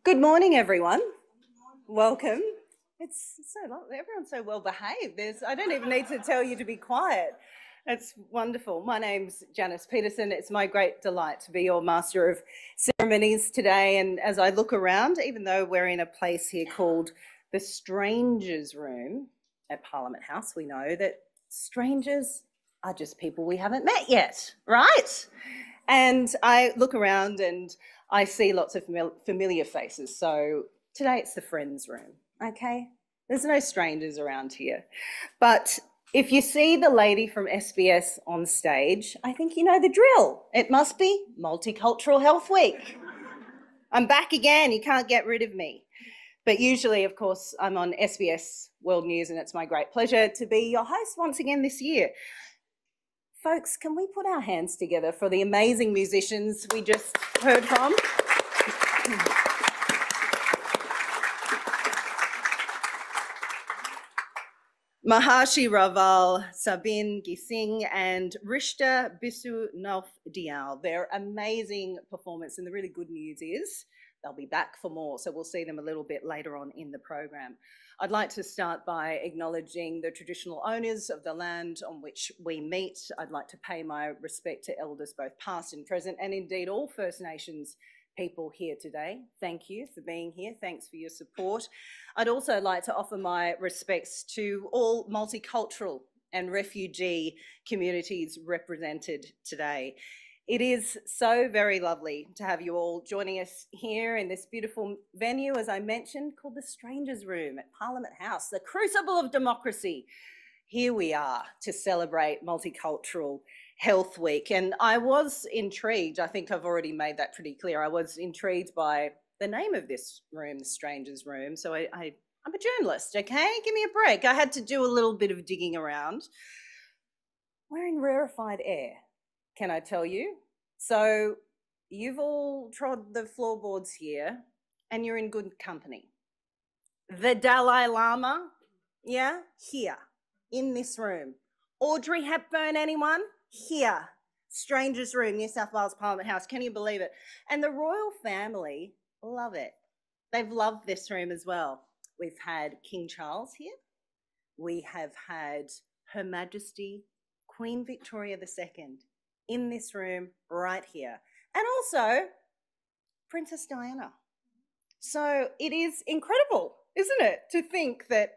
Good morning, everyone. Welcome. It's so lovely. Everyone's so well behaved. I don't even need to tell you to be quiet. It's wonderful. My name's Janice Peterson. It's my great delight to be your Master of Ceremonies today. And as I look around, even though we're in a place here called the Strangers Room at Parliament House, we know that strangers are just people we haven't met yet, right? And I look around and I see lots of familiar faces. So today it's the Friends Room, okay? There's no strangers around here. But if you see the lady from SBS on stage, I think you know the drill. It must be Multicultural Health Week. I'm back again. You can't get rid of me. But usually, of course, I'm on SBS World News, and it's my great pleasure to be your host once again this year. Folks, can we put our hands together for the amazing musicians we just heard from? Maharshi Raval, Sabine Gising and Rishta Bisu Nauf Dial. Their amazing performance, and the really good news is they'll be back for more, so we'll see them a little bit later on in the program. I'd like to start by acknowledging the traditional owners of the land on which we meet. I'd like to pay my respect to elders both past and present, and indeed all First Nations people here today. Thank you for being here. Thanks for your support. I'd also like to offer my respects to all multicultural and refugee communities represented today. It is so very lovely to have you all joining us here in this beautiful venue, as I mentioned, called the Strangers Room at Parliament House, the crucible of democracy. Here we are to celebrate Multicultural Health Week. And I was intrigued, I think I've already made that pretty clear, I was intrigued by the name of this room, the Strangers Room. So I'm a journalist, okay? Give me a break. I had to do a little bit of digging around. We're in rarefied air, can I tell you? So you've all trod the floorboards here and you're in good company. The Dalai Lama, yeah, here, in this room. Audrey Hepburn, anyone? Here. Strangers Room, New South Wales Parliament House. Can you believe it? And the royal family love it. They've loved this room as well. We've had King Charles here. We have had Her Majesty Queen Victoria II in this room right here. And also Princess Diana. So it is incredible, isn't it, to think that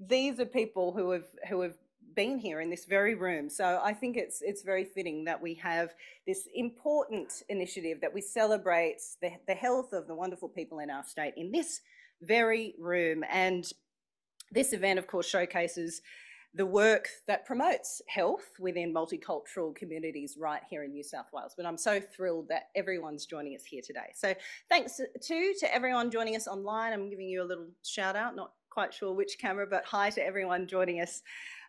these are people who have been here in this very room. So I think it's very fitting that we have this important initiative, that we celebrate the health of the wonderful people in our state in this very room. And this event, of course, showcases the work that promotes health within multicultural communities right here in New South Wales. But I'm so thrilled that everyone's joining us here today. So thanks to everyone joining us online. I'm giving you a little shout out, not quite sure which camera, but hi to everyone joining us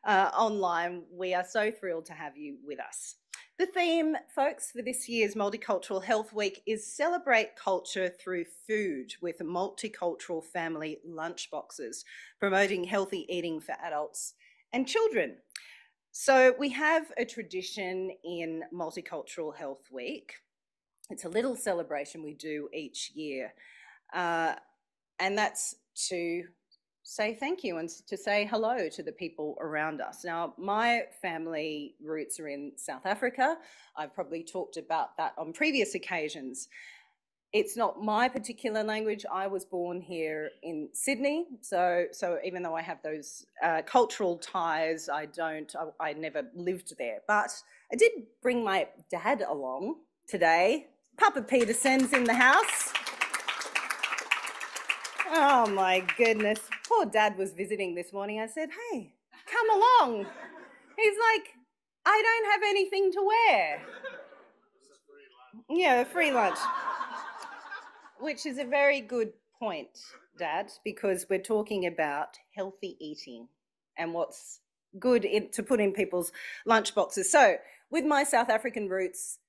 online. We are so thrilled to have you with us. The theme, folks, for this year's Multicultural Health Week is Celebrate Culture Through Food with Multicultural Family Lunchboxes, promoting healthy eating for adults and children. So we have a tradition in Multicultural Health Week. It's a little celebration we do each year, and that's to say thank you and to say hello to the people around us. Now, my family roots are in South Africa. I've probably talked about that on previous occasions. It's not my particular language. I was born here in Sydney, so even though I have those cultural ties, I never lived there. But I did bring my dad along today. Papa Peterson's in the house. Oh my goodness, poor Dad was visiting this morning. I said, hey, come along. He's like, I don't have anything to wear. Yeah, a free lunch. Which is a very good point, Dad, because we're talking about healthy eating and what's good to put in people's lunchboxes. So, with my South African roots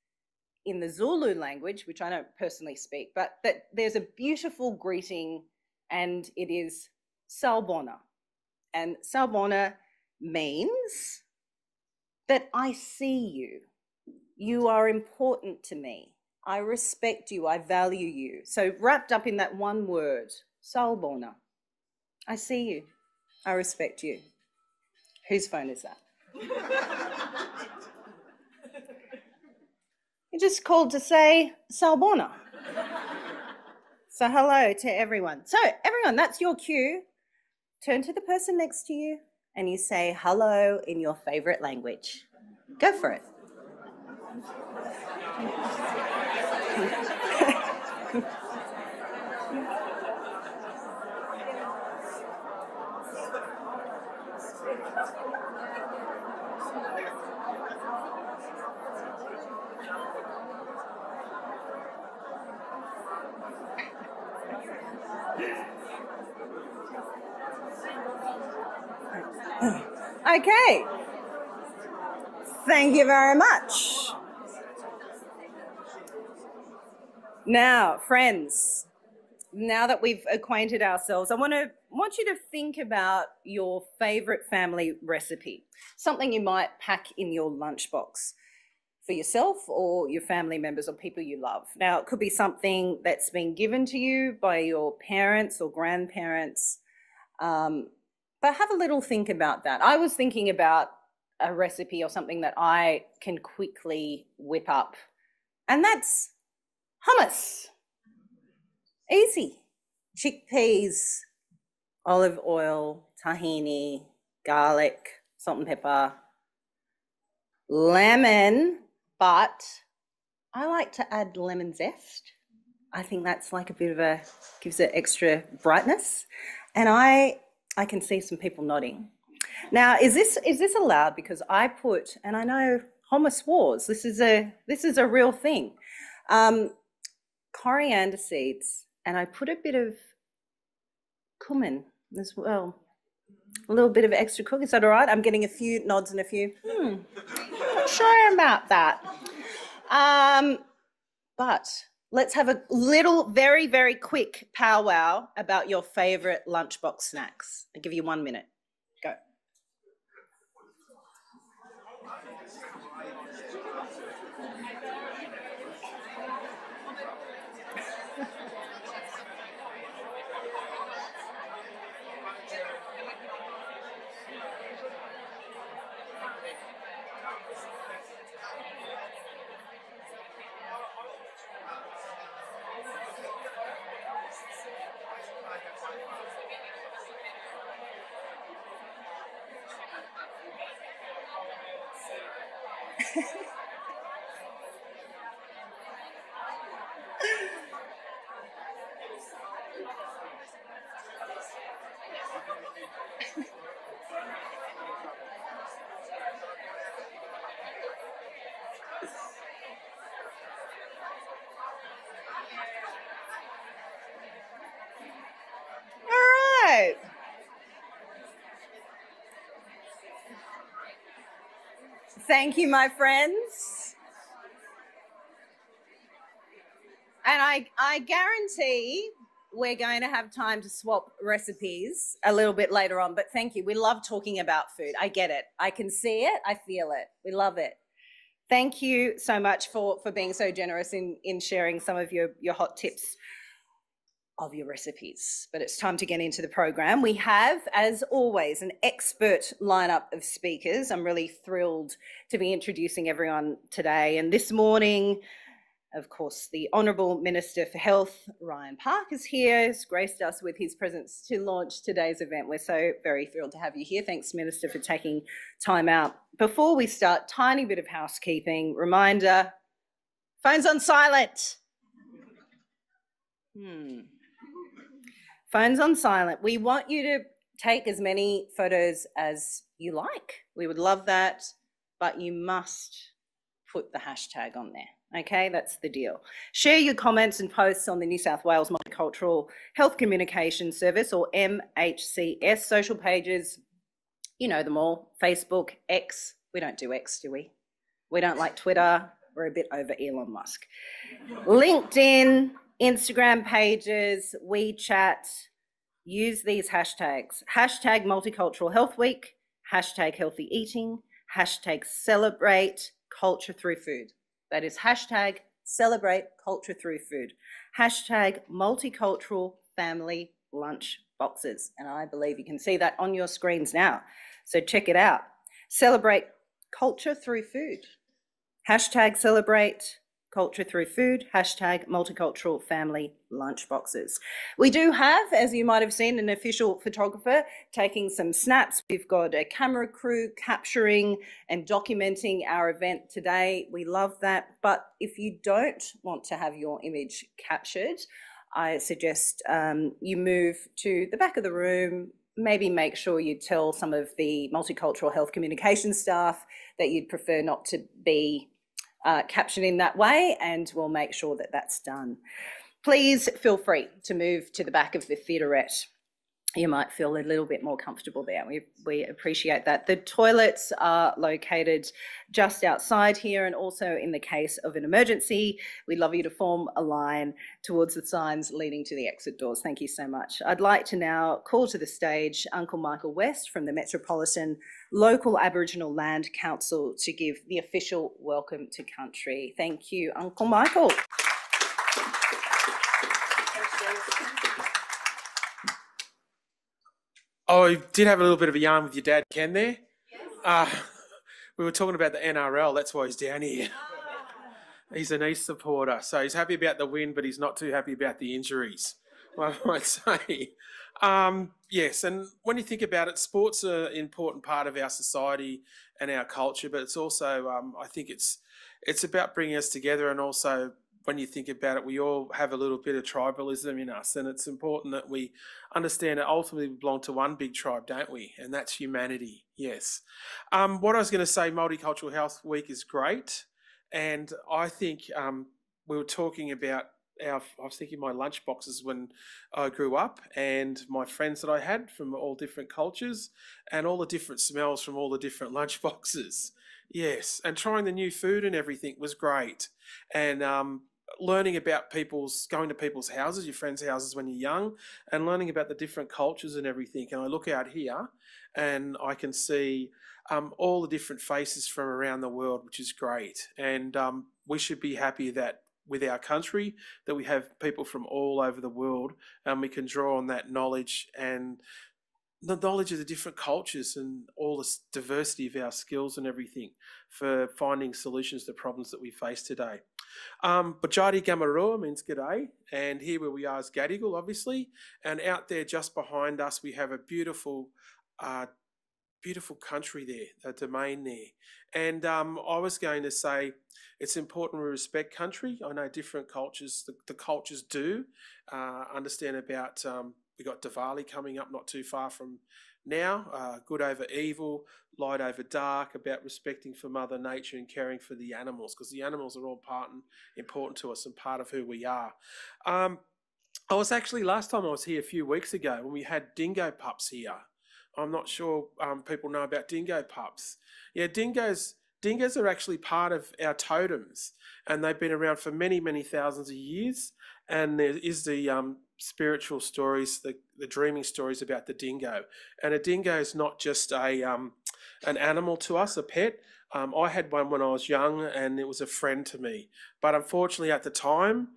in the Zulu language, which I don't personally speak, but that there's a beautiful greeting, and it is Sawubona. And Sawubona means that I see you. You are important to me. I respect you. I value you. So wrapped up in that one word, Sawubona. I see you. I respect you. Whose phone is that? You just called to say Sawubona. So hello to everyone. So everyone, that's your cue. Turn to the person next to you and you say hello in your favourite language. Go for it. Okay. Thank you very much. Now, friends, now that we've acquainted ourselves, I want you to think about your favourite family recipe, something you might pack in your lunchbox for yourself or your family members or people you love. Now, it could be something that's been given to you by your parents or grandparents, but have a little think about that. I was thinking about a recipe or something that I can quickly whip up, and that's hummus. Easy. Chickpeas, olive oil, tahini, garlic, salt and pepper, lemon, but I like to add lemon zest. I think that's like a bit of gives it extra brightness. And I can see some people nodding. Now, is this allowed? Because I put, and I know hummus wars, this is a real thing. Coriander seeds, and I put a bit of cumin as well. A little bit of extra cooking. Is that all right? I'm getting a few nods and a few, not sure about that. But let's have a little, very, very quick powwow about your favourite lunchbox snacks. I'll give you 1 minute. Go. All right. Thank you, my friends. And I guarantee we're going to have time to swap recipes a little bit later on, but thank you. We love talking about food. I get it. I can see it. I feel it. We love it. Thank you so much for being so generous in sharing some of your hot tips of your recipes. But it's time to get into the program. We have, as always, an expert lineup of speakers. I'm really thrilled to be introducing everyone today. And this morning, of course, the Honourable Minister for Health, Ryan Park, is here. He's graced us with his presence to launch today's event. We're so very thrilled to have you here. Thanks, Minister, for taking time out. Before we start, tiny bit of housekeeping. Reminder, phones on silent. Phones on silent. We want you to take as many photos as you like. We would love that. but you must put the hashtag on there. Okay, that's the deal. Share your comments and posts on the New South Wales Multicultural Health Communication Service, or MHCS, social pages. You know them all. Facebook, X. We don't do X, do we? We don't like Twitter. We're a bit over Elon Musk. LinkedIn, Instagram pages, WeChat. Use these hashtags. Hashtag Multicultural Health Week, hashtag Healthy Eating, hashtag Celebrate Culture Through Food. That is hashtag Celebrate Culture Through Food. Hashtag Multicultural Family Lunchboxes. And I believe you can see that on your screens now. So check it out. Celebrate Culture Through Food. Hashtag Celebrate Culture Through Food, hashtag Multicultural Family Lunchboxes. We do have, as you might have seen, an official photographer taking some snaps. We've got a camera crew capturing and documenting our event today. We love that. But if you don't want to have your image captured, I suggest you move to the back of the room. Maybe make sure you tell some of the Multicultural Health communication staff that you'd prefer not to be captioned in that way, and we'll make sure that that's done. Please feel free to move to the back of the theaterette. You might feel a little bit more comfortable there. We appreciate that. The toilets are located just outside here, and also in the case of an emergency, we'd love you to form a line towards the signs leading to the exit doors. Thank you so much. I'd like to now call to the stage Uncle Michael West from the Metropolitan Local Aboriginal Land Council to give the official welcome to country. Thank you, Uncle Michael. Oh, I did have a little bit of a yarn with your dad, Ken, there. Yes. We were talking about the NRL, that's why he's down here. He's an East supporter, so he's happy about the win, but he's not too happy about the injuries, I might say. Yes, and when you think about it, sport's an important part of our society and our culture, but it's also, I think it's about bringing us together, and also when you think about it, we all have a little bit of tribalism in us, and it's important that we understand that ultimately we belong to one big tribe, don't we? And that's humanity, yes. What I was going to say, Multicultural Health Week is great, and I think we were talking about I was thinking my lunch boxes when I grew up, and my friends that I had from all different cultures, and all the different smells from all the different lunch boxes. Yes, and trying the new food and everything was great. And learning about going to people's houses, your friends' houses when you're young, and learning about the different cultures and everything. And I look out here and I can see all the different faces from around the world, which is great. And we should be happy that with our country, that we have people from all over the world, and we can draw on that knowledge and the knowledge of the different cultures and all the diversity of our skills and everything for finding solutions to problems that we face today. Bajadi Gamarua means g'day, and here where we are is Gadigal, obviously, and out there just behind us we have a beautiful country there, a domain there. And I was going to say it's important we respect country. I know different cultures, the cultures do understand about, we got Diwali coming up not too far from now, good over evil, light over dark, about respecting for Mother Nature and caring for the animals, because the animals are all important to us and part of who we are. I was actually, last time I was here a few weeks ago when we had dingo pups here. I'm not sure people know about dingo pups. Yeah, dingoes are actually part of our totems, and they've been around for many, many thousands of years. And there is the spiritual stories, the dreaming stories about the dingo. And a dingo is not just an animal to us, a pet. I had one when I was young, and it was a friend to me. But unfortunately, at the time,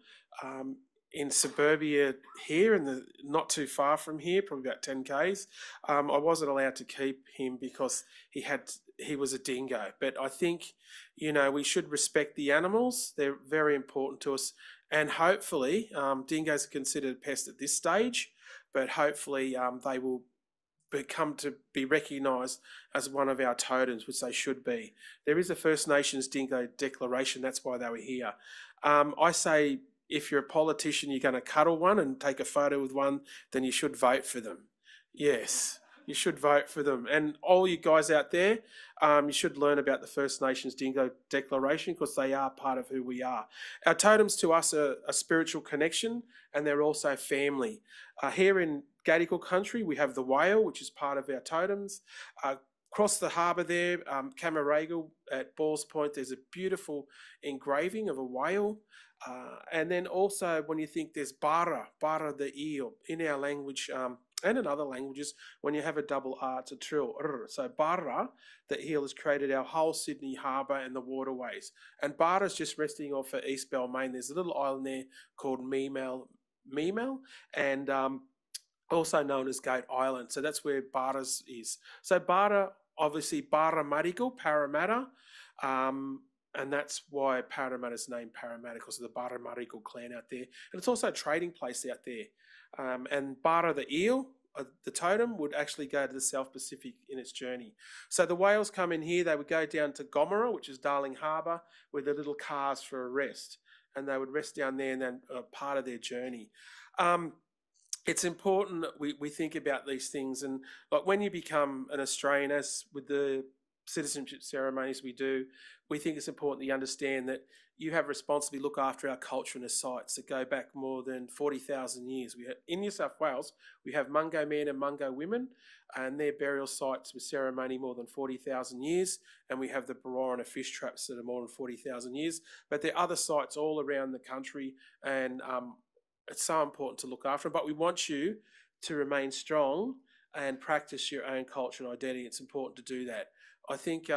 in suburbia here, not too far from here, probably about 10 k's, I wasn't allowed to keep him because he was a dingo. But I think, we should respect the animals. They're very important to us. And hopefully, dingoes are considered a pest at this stage, but hopefully they will come to be recognised as one of our totems, which they should be. There is a First Nations Dingo Declaration, that's why they were here. I say, if you're a politician, you're going to cuddle one and take a photo with one, then you should vote for them. Yes. You should vote for them. And all you guys out there, you should learn about the First Nations Dingo Declaration because they are part of who we are. Our totems to us are a spiritual connection and they're also family. Here in Gadigal country, we have the whale, which is part of our totems. Across the harbour there, Camaragal at Balls Point, there's a beautiful engraving of a whale. And then also when you think there's bara the eel, in our language and in other languages, when you have a double R, it's a trill. So bara, the eel, has created our whole Sydney harbour and the waterways. And Bara's just resting off at East Balmain. There's a little island there called Meemel, and also known as Goat Island. So that's where Bara's is. So Bara, obviously Bara Marigal, Parramatta, and that's why Parramatta's named Parramatta, because of the Bara Marigal clan out there. And it's also a trading place out there. And Bara the eel, the totem, would actually go to the South Pacific in its journey. So the whales come in here, they would go down to Gomera, which is Darling Harbour, with their little cars for a rest. And they would rest down there and then part of their journey. It's important that we think about these things. And like when you become an Australian, as with the citizenship ceremonies we do, we think it's important that you understand that you have responsibility to look after our culture and the sites that go back more than 40,000 years. In New South Wales, we have Mungo men and Mungo women, and their burial sites with ceremony more than 40,000 years. And we have the Barorona fish traps that are more than 40,000 years. But there are other sites all around the country, and it's so important to look after them. But we want you to remain strong and practice your own culture and identity. It's important to do that. I think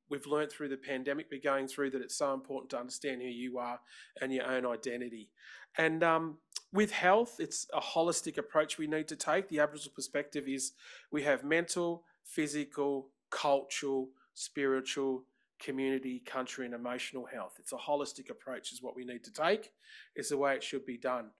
we've learned through the pandemic we're going through that it's so important to understand who you are and your own identity. And with health, it's a holistic approach we need to take. The Aboriginal perspective is we have mental, physical, cultural, spiritual, community, country and emotional health. It's a holistic approach is what we need to take. It's the way it should be done.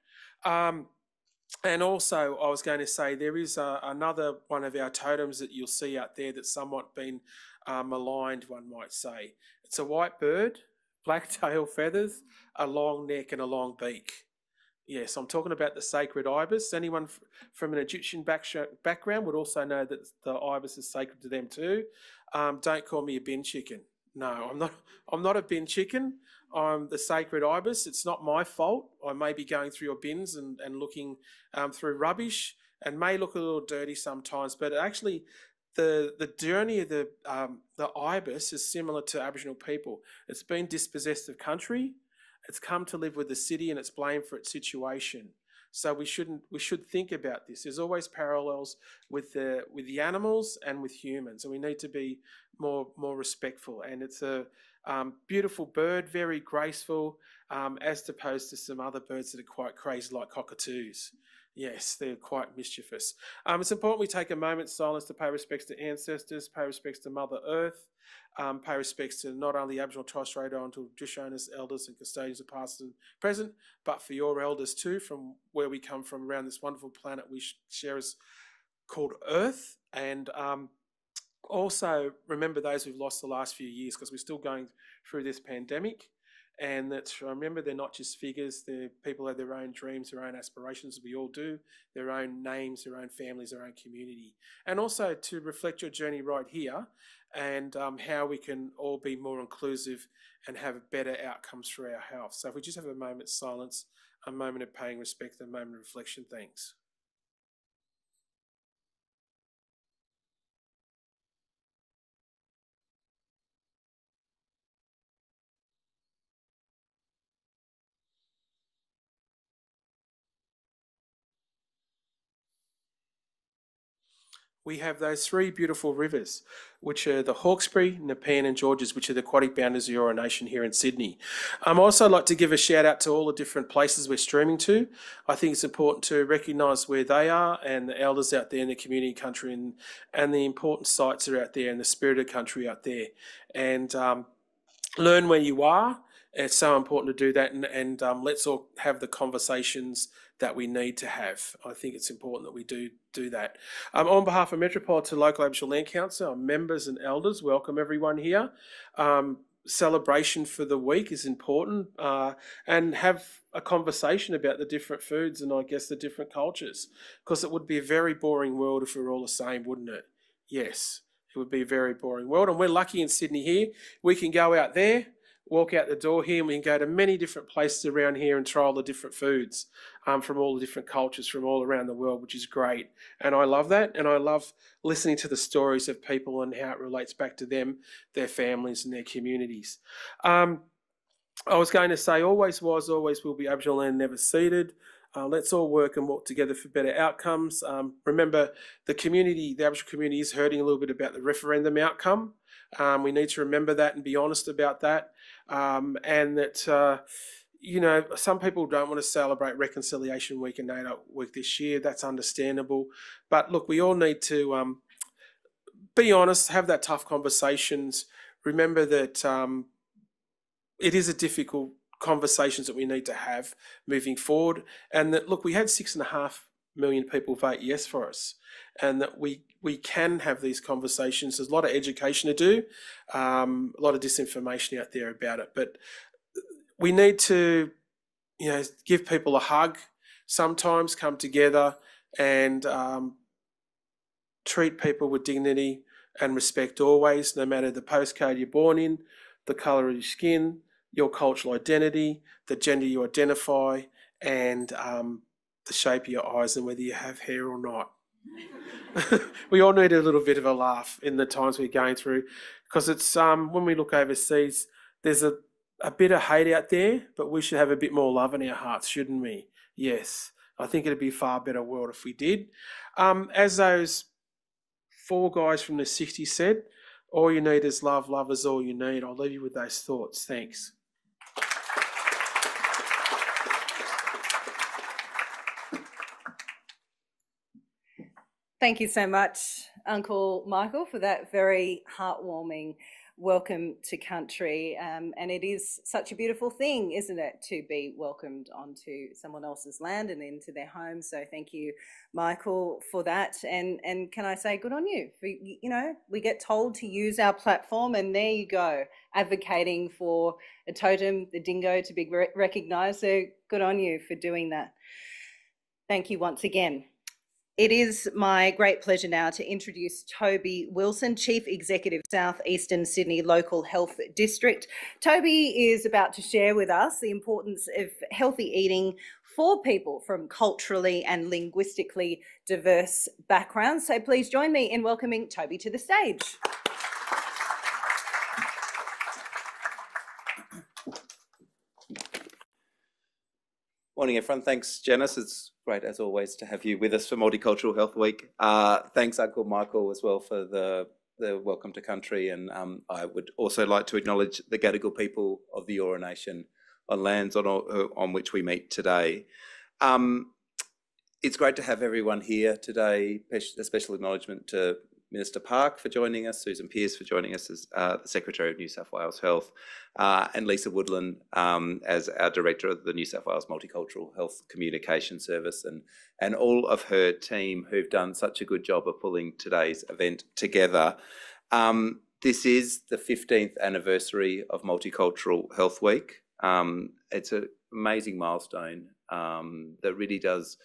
And also, I was going to say, there is another one of our totems that you'll see out there that's somewhat been maligned, one might say. It's a white bird, black tail feathers, a long neck and a long beak. Yes, I'm talking about the sacred ibis. Anyone from an Egyptian background would also know that the ibis is sacred to them too. Don't call me a bin chicken. No, I'm not a bin chicken. I'm the sacred ibis. It's not my fault. I may be going through your bins and looking through rubbish and may look a little dirty sometimes, but actually the journey of the ibis is similar to Aboriginal people. It's been dispossessed of country. It's come to live with the city and it's blamed for its situation. So we should think about this. There's always parallels with the animals and with humans, and we need to be more respectful. And it's a beautiful bird, very graceful, as opposed to some other birds that are quite crazy, like cockatoos. Yes, they're quite mischievous. It's important we take a moment's silence to pay respects to ancestors, pay respects to Mother Earth, pay respects to not only Aboriginal and Torres Strait Islander traditional owners, elders and custodians of past and present, but for your elders too, from where we come from, around this wonderful planet we share as called Earth. And also remember those we've lost the last few years, because we're still going through this pandemic. And that's, remember, they're not just figures, they're people have their own dreams, their own aspirations, we all do, their own names, their own families, their own community. And also to reflect your journey right here and how we can all be more inclusive and have better outcomes for our health. So if we just have a moment's silence, a moment of paying respect, a moment of reflection, thanks. We have those three beautiful rivers, which are the Hawkesbury, Nepean and Georges, which are the aquatic boundaries of the Eora Nation here in Sydney. I'd also like to give a shout out to all the different places we're streaming to. I think it's important to recognise where they are and the elders out there in the community country and the important sites are out there and the spirit of country out there. And learn where you are. It's so important to do that, and let's all have the conversations that we need to have. I think it's important that we do that. On behalf of Metropolitan Local Aboriginal Land Council, our members and elders, welcome everyone here. celebration for the week is important, and have a conversation about the different foods and I guess the different cultures, because it would be a very boring world if we were all the same, wouldn't it? Yes, it would be a very boring world, and we're lucky in Sydney here. We can go out there, walk out the door here, and we can go to many different places around here and try all the different foods from all the different cultures from all around the world, which is great. And I love that, and I love listening to the stories of people and how it relates back to them, their families and their communities. I was going to say, always was, always will be Aboriginal land never ceded. Let's all work and walk together for better outcomes. Remember, the Aboriginal community is hurting a little bit about the referendum outcome. We need to remember that and be honest about that. And that, you know, some people don't want to celebrate Reconciliation Week and NAIDOC Week this year. That's understandable. But look, we all need to be honest, have that tough conversations. Remember that it is a difficult conversations that we need to have moving forward, and that, look, we had 6.5 million people vote yes for us, and that we can have these conversations. There's a lot of education to do, a lot of disinformation out there about it, but we need to, you know, give people a hug sometimes, come together and treat people with dignity and respect always, no matter the postcode you're born in, the colour of your skin, your cultural identity, the gender you identify, and the shape of your eyes and whether you have hair or not. We all need a little bit of a laugh in the times we're going through, because it's when we look overseas, there's a bit of hate out there, but we should have a bit more love in our hearts, shouldn't we? Yes, I think it'd be a far better world if we did. As those 4 guys from the 60s said, all you need is love, love is all you need. I'll leave you with those thoughts. Thanks. Thank you so much, Uncle Michael, for that very heartwarming welcome to country. And it is such a beautiful thing, isn't it, to be welcomed onto someone else's land and into their home. So thank you, Michael, for that. And can I say good on you? For, you know, we get told to use our platform, and there you go, advocating for a totem, the dingo, to be recognised. So good on you for doing that. Thank you once again. It is my great pleasure now to introduce Toby Wilson, Chief Executive, South Eastern Sydney Local Health District. Toby is about to share with us the importance of healthy eating for people from culturally and linguistically diverse backgrounds. So please join me in welcoming Toby to the stage. Morning, everyone. Thanks, Janice. It's great, as always, to have you with us for Multicultural Health Week. Thanks, Uncle Michael, as well, for the welcome to country. And I would also like to acknowledge the Gadigal people of the Eora Nation on lands on which we meet today. It's great to have everyone here today. A special acknowledgement to Minister Park for joining us, Susan Pearce for joining us as the Secretary of New South Wales Health, and Lisa Woodland as our Director of the New South Wales Multicultural Health Communication Service, and all of her team who've done such a good job of pulling today's event together. This is the 15th anniversary of Multicultural Health Week. It's an amazing milestone that really does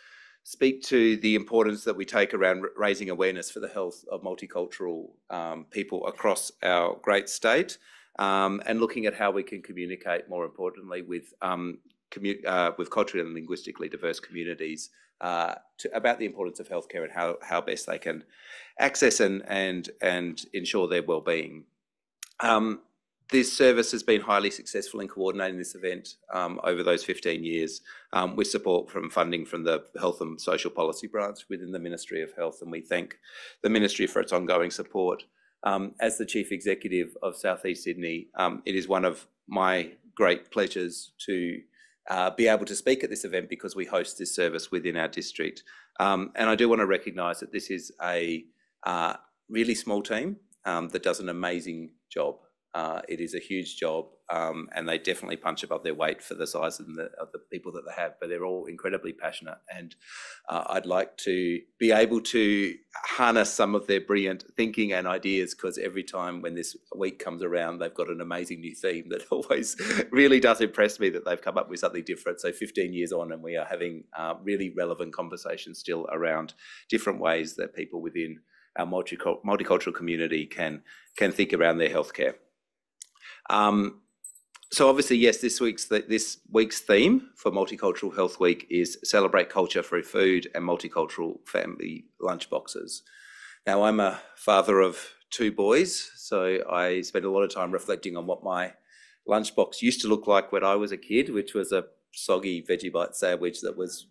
speak to the importance that we take around raising awareness for the health of multicultural people across our great state, and looking at how we can communicate, more importantly, with culturally and linguistically diverse communities about the importance of healthcare and how best they can access and ensure their well-being. This service has been highly successful in coordinating this event over those 15 years with support from funding from the Health and Social Policy branch within the Ministry of Health, and we thank the Ministry for its ongoing support. As the Chief Executive of South East Sydney, it is one of my great pleasures to be able to speak at this event because we host this service within our district. And I do want to recognise that this is a really small team that does an amazing job. It is a huge job, and they definitely punch above their weight for the size of the people that they have, but they're all incredibly passionate, and I'd like to be able to harness some of their brilliant thinking and ideas, because every time when this week comes around, they've got an amazing new theme that always really does impress me, that they've come up with something different. So 15 years on, and we are having really relevant conversations still around different ways that people within our multicultural community can think around their healthcare. So obviously, yes, this week's theme for Multicultural Health Week is Celebrate Culture Through Food and Multicultural Family Lunchboxes. Now, I'm a father of 2 boys, so I spend a lot of time reflecting on what my lunchbox used to look like when I was a kid, which was a soggy Vegemite sandwich that was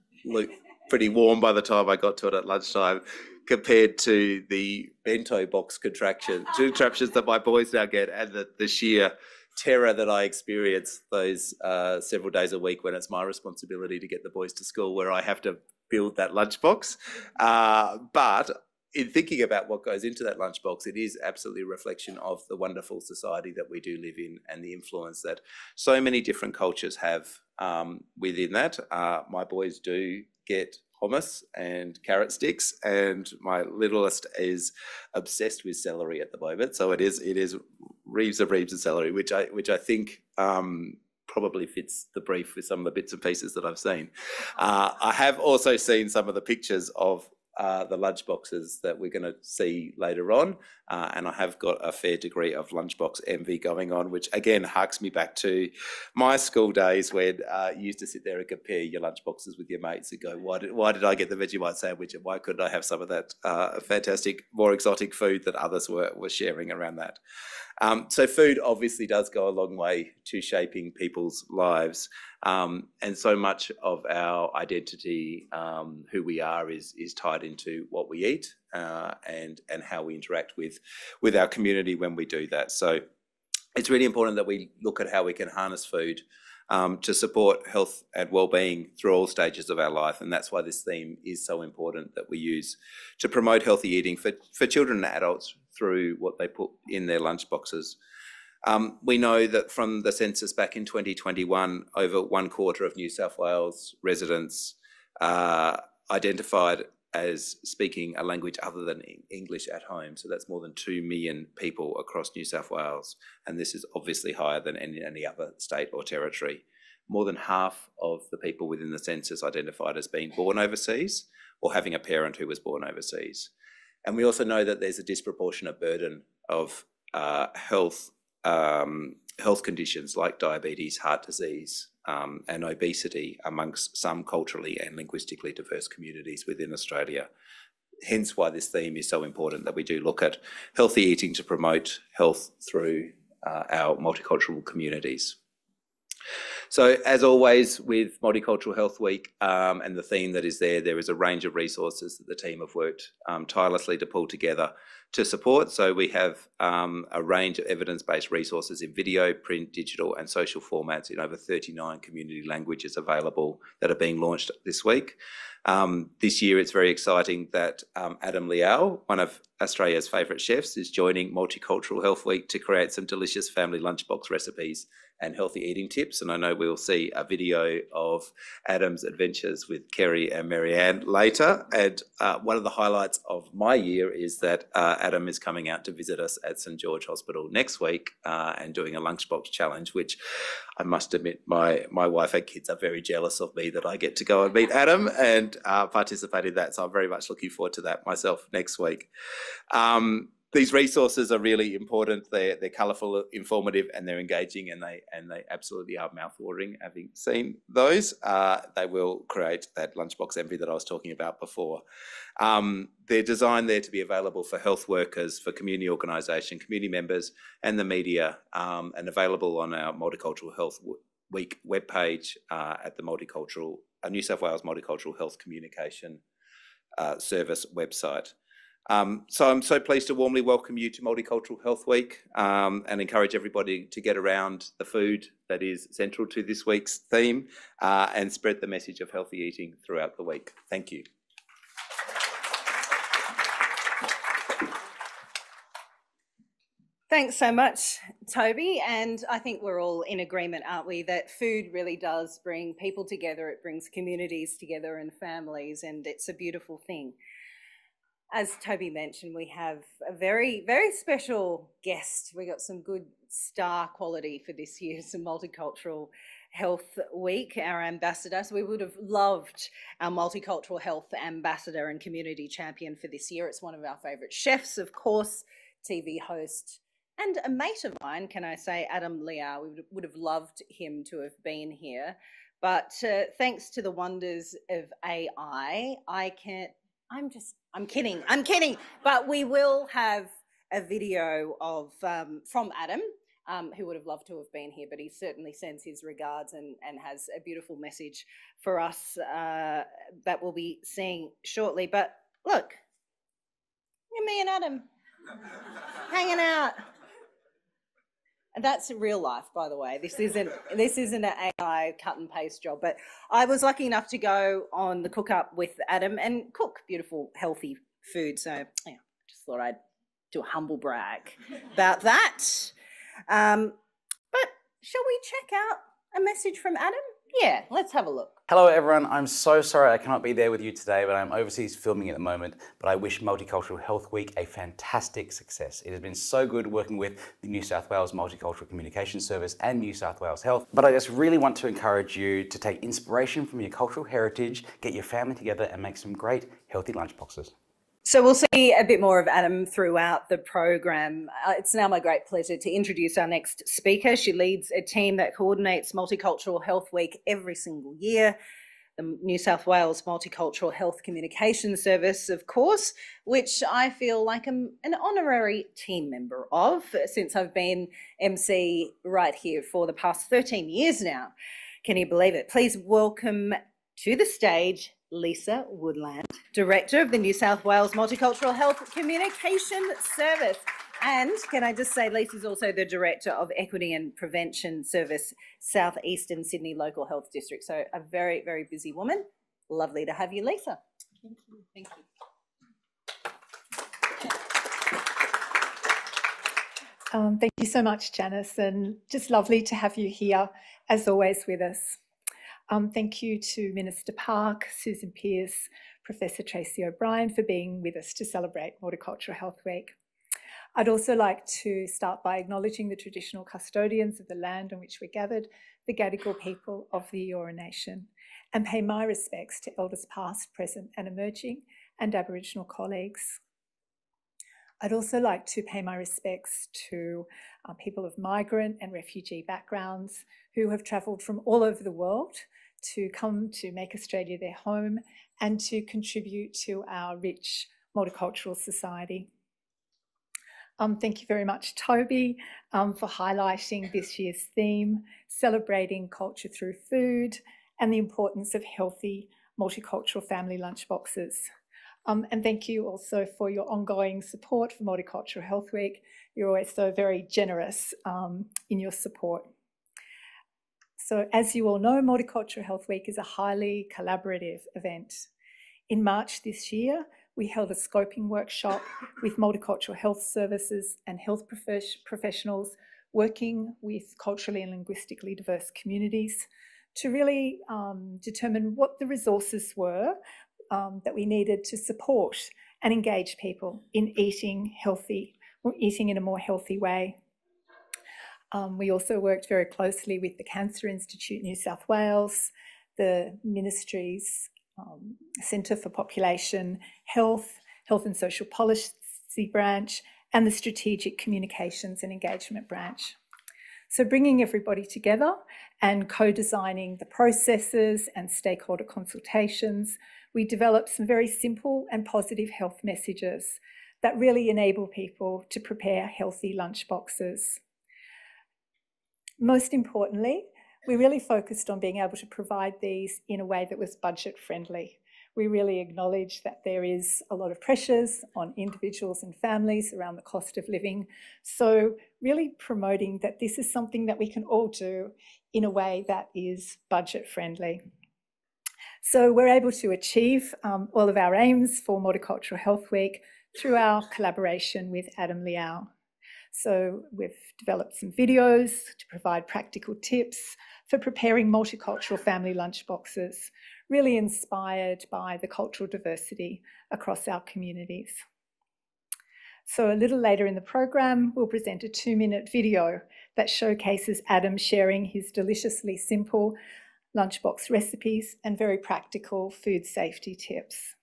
pretty warm by the time I got to it at lunchtime, compared to the bento box contraptions that my boys now get, and the sheer terror that I experience those several days a week when it's my responsibility to get the boys to school, where I have to build that lunchbox. But in thinking about what goes into that lunchbox, it is absolutely a reflection of the wonderful society that we do live in, and the influence that so many different cultures have within that. My boys do get hummus and carrot sticks, and my littlest is obsessed with celery at the moment. So it is reams of celery, which I think probably fits the brief with some of the bits and pieces that I've seen. I have also seen some of the pictures of the lunch boxes that we're going to see later on, and I have got a fair degree of lunchbox envy going on, which again harks me back to my school days when you used to sit there and compare your lunchboxes with your mates and go, why did I get the Vegemite sandwich, and why couldn't I have some of that fantastic, more exotic food that others were sharing around that. So food obviously does go a long way to shaping people's lives, and so much of our identity, who we are, is tied into what we eat and how we interact with our community when we do that. So it's really important that we look at how we can harness food to support health and well-being through all stages of our life, and that's why this theme is so important, that we use to promote healthy eating for children and adults through what they put in their lunch boxes. We know that from the census back in 2021, over 1/4 of New South Wales residents identified as speaking a language other than English at home. So that's more than 2 million people across New South Wales, and this is obviously higher than any other state or territory. More than half of the people within the census identified as being born overseas or having a parent who was born overseas. And we also know that there's a disproportionate burden of health conditions like diabetes, heart disease, and obesity amongst some culturally and linguistically diverse communities within Australia. Hence why this theme is so important, that we do look at healthy eating to promote health through our multicultural communities. So as always with Multicultural Health Week and the theme that is there is a range of resources that the team have worked tirelessly to pull together to support. So we have a range of evidence-based resources in video, print, digital and social formats in over 39 community languages available that are being launched this week. This year it's very exciting that Adam Liaw, one of Australia's favourite chefs, is joining Multicultural Health Week to create some delicious family lunchbox recipes and healthy eating tips. And I know we'll see a video of Adam's adventures with Kerry and Marianne later. And one of the highlights of my year is that Adam is coming out to visit us at St George Hospital next week and doing a lunchbox challenge, which I must admit my wife and kids are very jealous of me that I get to go and meet Adam and participate in that. So I'm very much looking forward to that myself next week. These resources are really important. They're colourful, informative, and they're engaging, and they absolutely are mouth-watering. Having seen those, they will create that lunchbox envy that I was talking about before. They're designed there to be available for health workers, for community organisation, community members, and the media, and available on our Multicultural Health Week webpage at the New South Wales Multicultural Health Communication Service website. So I'm so pleased to warmly welcome you to Multicultural Health Week and encourage everybody to get around the food that is central to this week's theme and spread the message of healthy eating throughout the week. Thank you. Thanks so much, Toby. And I think we're all in agreement, aren't we, that food really does bring people together, it brings communities together and families, and it's a beautiful thing. As Toby mentioned, we have a very, very special guest. We got some good star quality for this year's Multicultural Health Week, our ambassador. So we would have loved our Multicultural Health ambassador and community champion for this year. It's one of our favourite chefs, of course, TV host, and a mate of mine, can I say, Adam Liaw. We would have loved him to have been here. But thanks to the wonders of AI, I'm kidding. But we will have a video of from Adam, who would have loved to have been here, but he certainly sends his regards and has a beautiful message for us that we'll be seeing shortly. But look, me and Adam hanging out. And that's real life, by the way. This isn't an AI cut and paste job. But I was lucky enough to go on the cook up with Adam and cook beautiful, healthy food. So yeah, just thought I'd do a humble brag about that. But shall we check out a message from Adam? Yeah, let's have a look. Hello everyone, I'm so sorry I cannot be there with you today, but I'm overseas filming at the moment. But I wish Multicultural Health Week a fantastic success. It has been so good working with the New South Wales Multicultural Communication Service and New South Wales Health. But I just really want to encourage you to take inspiration from your cultural heritage, get your family together and make some great healthy lunchboxes. So we'll see a bit more of Adam throughout the program. It's now my great pleasure to introduce our next speaker. She leads a team that coordinates Multicultural Health Week every single year. The New South Wales Multicultural Health Communication Service, of course, which I feel like I'm an honorary team member of since I've been MC right here for the past 13 years now. Can you believe it? Please welcome to the stage Lisa Woodland, Director of the New South Wales Multicultural Health Communication Service. And can I just say, Lisa's also the Director of Equity and Prevention Service, South Eastern Sydney Local Health District. So a very, very busy woman. Lovely to have you, Lisa. Thank you. Thank you. Thank you so much, Janice, and just lovely to have you here, as always, with us. Thank you to Minister Park, Susan Pearce, Professor Tracy O'Brien for being with us to celebrate Multicultural Health Week. I'd also like to start by acknowledging the traditional custodians of the land on which we're gathered, the Gadigal people of the Eora Nation, and pay my respects to elders past, present and emerging, and Aboriginal colleagues. I'd also like to pay my respects to people of migrant and refugee backgrounds who have travelled from all over the world to come to make Australia their home and to contribute to our rich multicultural society. Thank you very much, Toby, for highlighting this year's theme, celebrating culture through food and the importance of healthy multicultural family lunchboxes. And thank you also for your ongoing support for Multicultural Health Week. You're always so very generous in your support. So as you all know, Multicultural Health Week is a highly collaborative event. In March this year, we held a scoping workshop with multicultural health services and health professionals working with culturally and linguistically diverse communities to really determine what the resources were that we needed to support and engage people in eating in a more healthy way. We also worked very closely with the Cancer Institute New South Wales, the Ministry's Centre for Population Health, Health and Social Policy Branch, and the Strategic Communications and Engagement Branch. So bringing everybody together and co-designing the processes and stakeholder consultations, we developed some very simple and positive health messages that really enable people to prepare healthy lunchboxes. Most importantly, we really focused on being able to provide these in a way that was budget friendly. We really acknowledge that there is a lot of pressures on individuals and families around the cost of living. So really promoting that this is something that we can all do in a way that is budget friendly. So we're able to achieve all of our aims for Multicultural Health Week through our collaboration with Adam Liaw. So we've developed some videos to provide practical tips for preparing multicultural family lunchboxes, really inspired by the cultural diversity across our communities. So a little later in the program, we'll present a 2-minute video that showcases Adam sharing his deliciously simple lunchbox recipes and very practical food safety tips.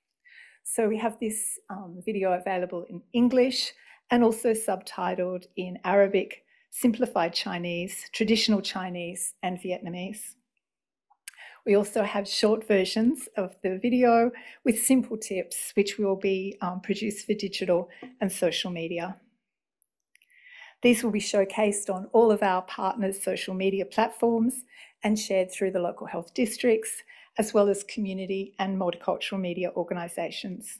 So we have this video available in English and also subtitled in Arabic, Simplified Chinese, Traditional Chinese, and Vietnamese. We also have short versions of the video with simple tips, which will be produced for digital and social media. These will be showcased on all of our partners' social media platforms and shared through the local health districts, as well as community and multicultural media organisations.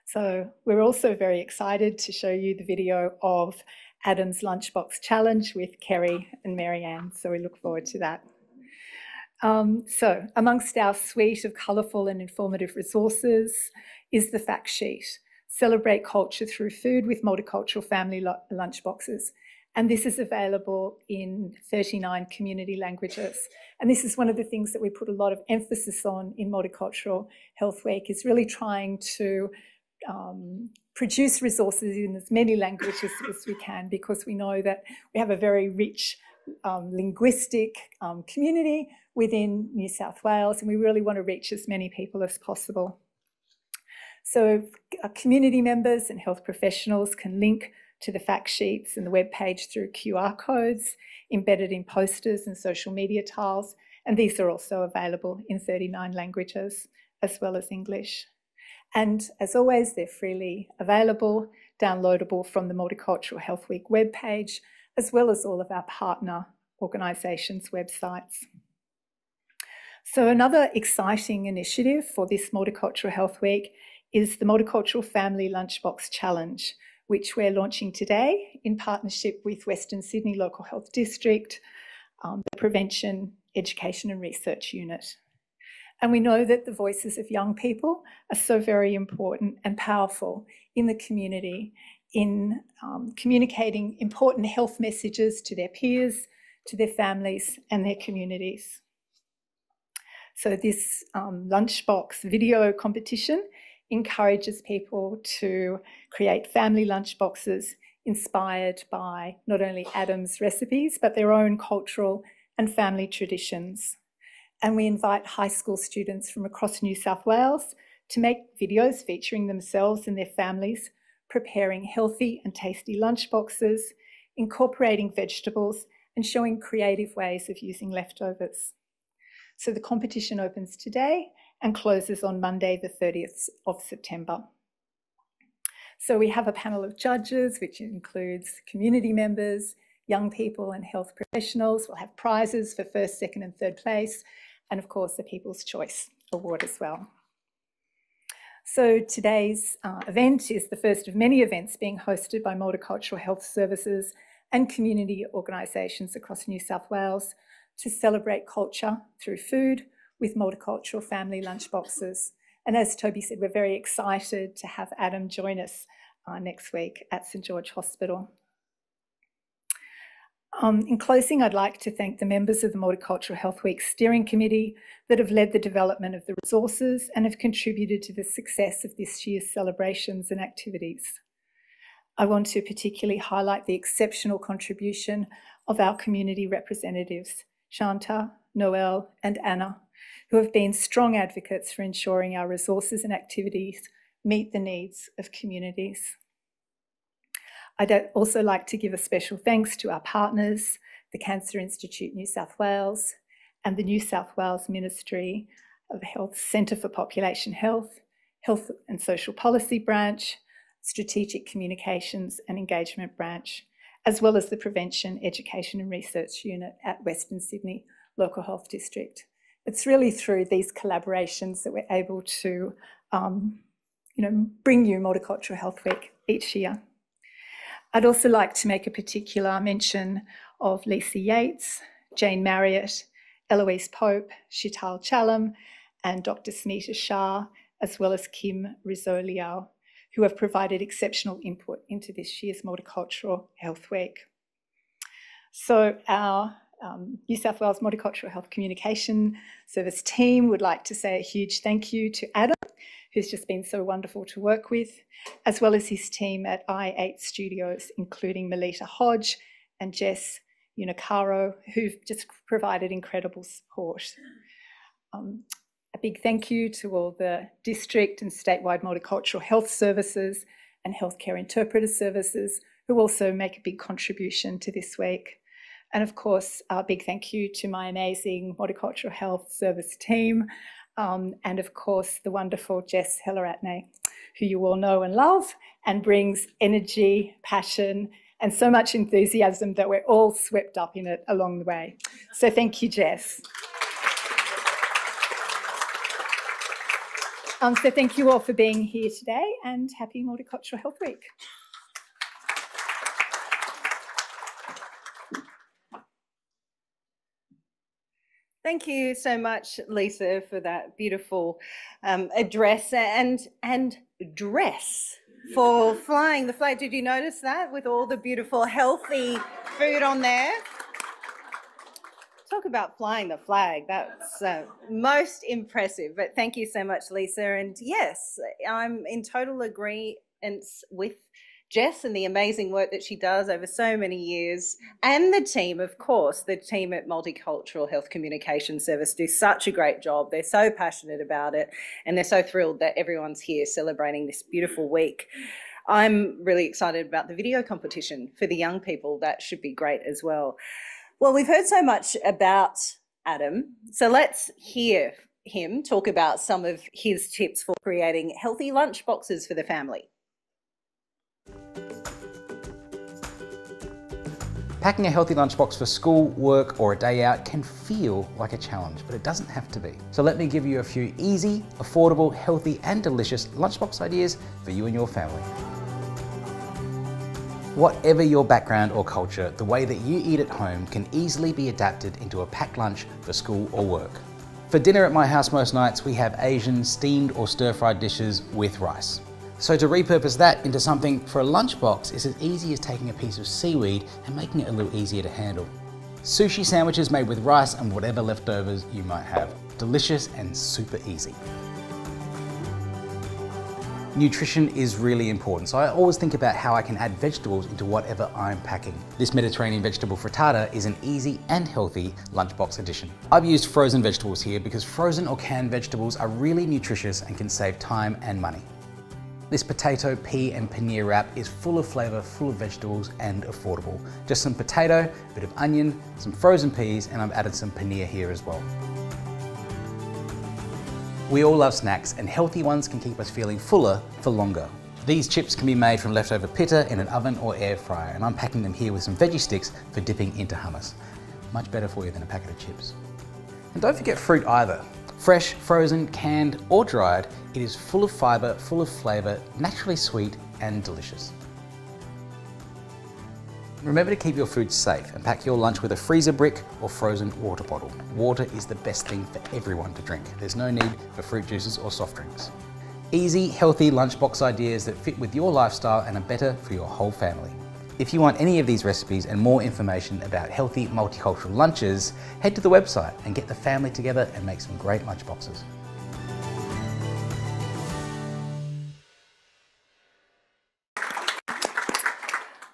So we're also very excited to show you the video of Adam's Lunchbox Challenge with Kerry and Marianne, so we look forward to that. So amongst our suite of colourful and informative resources is the fact sheet, Celebrate Culture Through Food with Multicultural Family Lunchboxes. And this is available in 39 community languages. And this is one of the things that we put a lot of emphasis on in Multicultural Health Week, is really trying to produce resources in as many languages as we can, because we know that we have a very rich linguistic community within New South Wales, and we really want to reach as many people as possible. So community members and health professionals can link to the fact sheets and the web page through QR codes embedded in posters and social media tiles, and these are also available in 39 languages as well as English. And as always, they're freely available, downloadable from the Multicultural Health Week webpage, as well as all of our partner organisations' websites. So another exciting initiative for this Multicultural Health Week is the Multicultural Family Lunchbox Challenge, which we're launching today in partnership with Western Sydney Local Health District, the Prevention, Education and Research Unit. And we know that the voices of young people are so very important and powerful in the community in communicating important health messages to their peers, to their families and their communities. So this lunchbox video competition encourages people to create family lunchboxes inspired by not only Adam's recipes, but their own cultural and family traditions. And we invite high school students from across New South Wales to make videos featuring themselves and their families, preparing healthy and tasty lunchboxes, incorporating vegetables, and showing creative ways of using leftovers. So the competition opens today and closes on Monday, the 30th of September. So we have a panel of judges, which includes community members, young people and health professionals. We'll have prizes for first, second and third place, and of course the People's Choice Award as well. So today's event is the first of many events being hosted by Multicultural Health Services and community organisations across New South Wales to celebrate culture through food with multicultural family lunchboxes. And as Toby said, we're very excited to have Adam join us next week at St George Hospital. In closing, I'd like to thank the members of the Multicultural Health Week Steering Committee that have led the development of the resources and have contributed to the success of this year's celebrations and activities. I want to particularly highlight the exceptional contribution of our community representatives, Shanta, Noelle and Anna, who have been strong advocates for ensuring our resources and activities meet the needs of communities. I'd also like to give a special thanks to our partners, the Cancer Institute New South Wales and the New South Wales Ministry of Health Centre for Population Health, Health and Social Policy Branch, Strategic Communications and Engagement Branch, as well as the Prevention, Education and Research Unit at Western Sydney Local Health District. It's really through these collaborations that we're able to bring you Multicultural Health Week each year. I'd also like to make a particular mention of Lisa Yates, Jane Marriott, Eloise Pope, Shital Chalam, and Dr. Smita Shah, as well as Kim Rizzo-Liao, who have provided exceptional input into this year's Multicultural Health Week. So our New South Wales Multicultural Health Communication Service team would like to say a huge thank you to Adam, who's just been so wonderful to work with, as well as his team at I8 Studios, including Melita Hodge and Jess Unicaro, who've just provided incredible support. A big thank you to all the district and statewide multicultural health services and healthcare interpreter services who also make a big contribution to this week. And of course, a big thank you to my amazing Multicultural Health Service team, and of course, the wonderful Jess Helleratne, who you all know and love, and brings energy, passion, and so much enthusiasm that we're all swept up in it along the way. So thank you, Jess. So thank you all for being here today, and happy Multicultural Health Week. Thank you so much, Lisa, for that beautiful address and dress for flying the flag. Did you notice that with all the beautiful healthy food on there? Talk about flying the flag. That's most impressive. But thank you so much, Lisa. And yes, I'm in total agreement with Jess and the amazing work that she does over so many years, and the team, of course, the team at Multicultural Health Communication Service do such a great job. They're so passionate about it, and they're so thrilled that everyone's here celebrating this beautiful week. I'm really excited about the video competition for the young people. That should be great as well. Well, we've heard so much about Adam, so let's hear him talk about some of his tips for creating healthy lunchboxes for the family. Packing a healthy lunchbox for school, work, or a day out can feel like a challenge, but it doesn't have to be. So let me give you a few easy, affordable, healthy, and delicious lunchbox ideas for you and your family. Whatever your background or culture, the way that you eat at home can easily be adapted into a packed lunch for school or work. For dinner at my house most nights, we have Asian steamed or stir-fried dishes with rice. So to repurpose that into something for a lunchbox is as easy as taking a piece of seaweed and making it a little easier to handle. Sushi sandwiches made with rice and whatever leftovers you might have. Delicious and super easy. Nutrition is really important, so I always think about how I can add vegetables into whatever I'm packing. This Mediterranean vegetable frittata is an easy and healthy lunchbox addition. I've used frozen vegetables here because frozen or canned vegetables are really nutritious and can save time and money. This potato, pea and paneer wrap is full of flavour, full of vegetables and affordable. Just some potato, a bit of onion, some frozen peas, and I've added some paneer here as well. We all love snacks, and healthy ones can keep us feeling fuller for longer. These chips can be made from leftover pitta in an oven or air fryer, and I'm packing them here with some veggie sticks for dipping into hummus. Much better for you than a packet of chips. And don't forget fruit either. Fresh, frozen, canned or dried, it is full of fibre, full of flavour, naturally sweet and delicious. Remember to keep your food safe and pack your lunch with a freezer brick or frozen water bottle. Water is the best thing for everyone to drink. There's no need for fruit juices or soft drinks. Easy, healthy lunchbox ideas that fit with your lifestyle and are better for your whole family. If you want any of these recipes and more information about healthy multicultural lunches, head to the website and get the family together and make some great lunchboxes.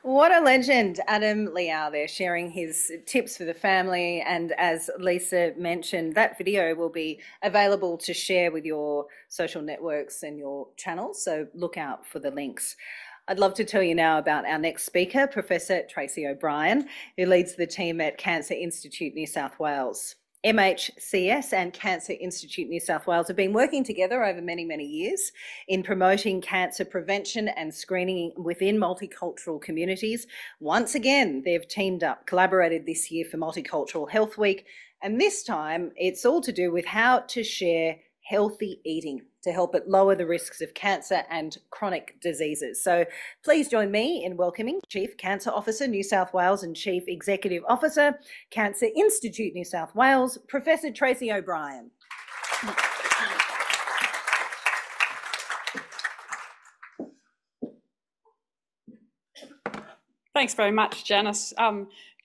What a legend, Adam Liaw there, sharing his tips for the family. And as Lisa mentioned, that video will be available to share with your social networks and your channels, so look out for the links. I'd love to tell you now about our next speaker, Professor Tracy O'Brien, who leads the team at Cancer Institute New South Wales. MHCS and Cancer Institute New South Wales have been working together over many, many years in promoting cancer prevention and screening within multicultural communities. Once again, they've teamed up, collaborated this year for Multicultural Health Week, and this time it's all to do with how to share healthy eating to help it lower the risks of cancer and chronic diseases. So please join me in welcoming Chief Cancer Officer New South Wales and Chief Executive Officer, Cancer Institute New South Wales, Professor Tracy O'Brien. Thanks very much, Janice.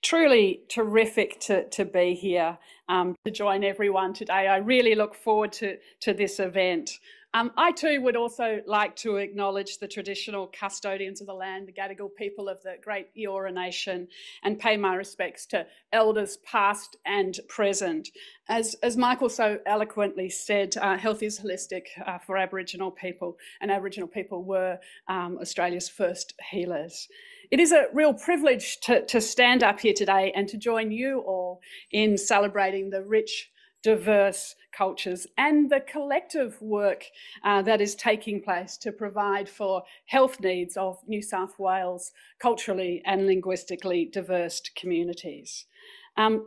Truly terrific to be here, to join everyone today. I really look forward to this event. I too would also like to acknowledge the traditional custodians of the land, the Gadigal people of the Great Eora Nation, and pay my respects to elders past and present. As Michael so eloquently said, health is holistic for Aboriginal people, and Aboriginal people were Australia's first healers. It is a real privilege to stand up here today and to join you all in celebrating the rich, diverse cultures and the collective work that is taking place to provide for health needs of New South Wales culturally and linguistically diverse communities.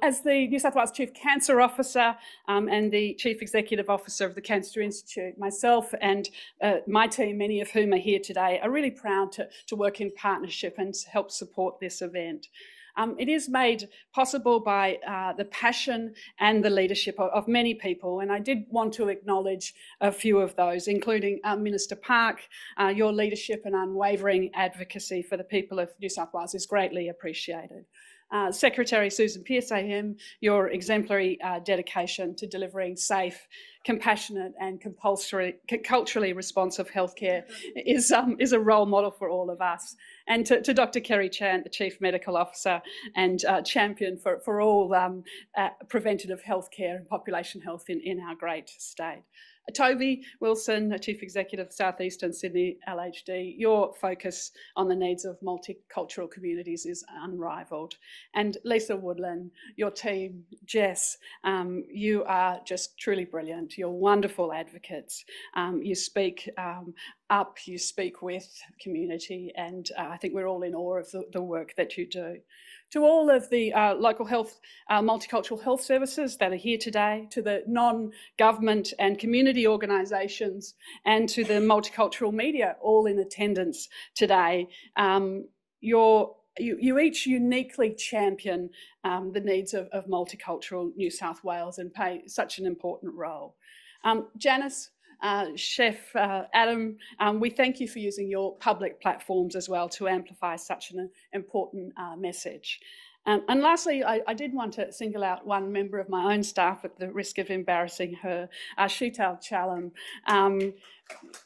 As the New South Wales Chief Cancer Officer and the Chief Executive Officer of the Cancer Institute, myself and my team, many of whom are here today, are really proud to work in partnership and help support this event. It is made possible by the passion and the leadership of many people, and I did want to acknowledge a few of those, including Minister Park. Your leadership and unwavering advocacy for the people of New South Wales is greatly appreciated. Secretary Susan Pearce AM, your exemplary dedication to delivering safe, compassionate and culturally responsive healthcare is a role model for all of us. And to Dr. Kerry Chant, the Chief Medical Officer and champion for all preventative healthcare and population health in our great state. Toby Wilson, Chief Executive of South Eastern Sydney LHD, your focus on the needs of multicultural communities is unrivalled. And Lisa Woodland, your team, Jess, you are just truly brilliant. You're wonderful advocates. You speak up, you speak with community, and I think we're all in awe of the work that you do. To all of the local health, multicultural health services that are here today, to the non-government and community organisations, and to the multicultural media, all in attendance today, you each uniquely champion the needs of multicultural New South Wales and play such an important role. Janice, Chef Adam, we thank you for using your public platforms as well to amplify such an important message. And lastly, I did want to single out one member of my own staff at the risk of embarrassing her, Sheetal Chalam.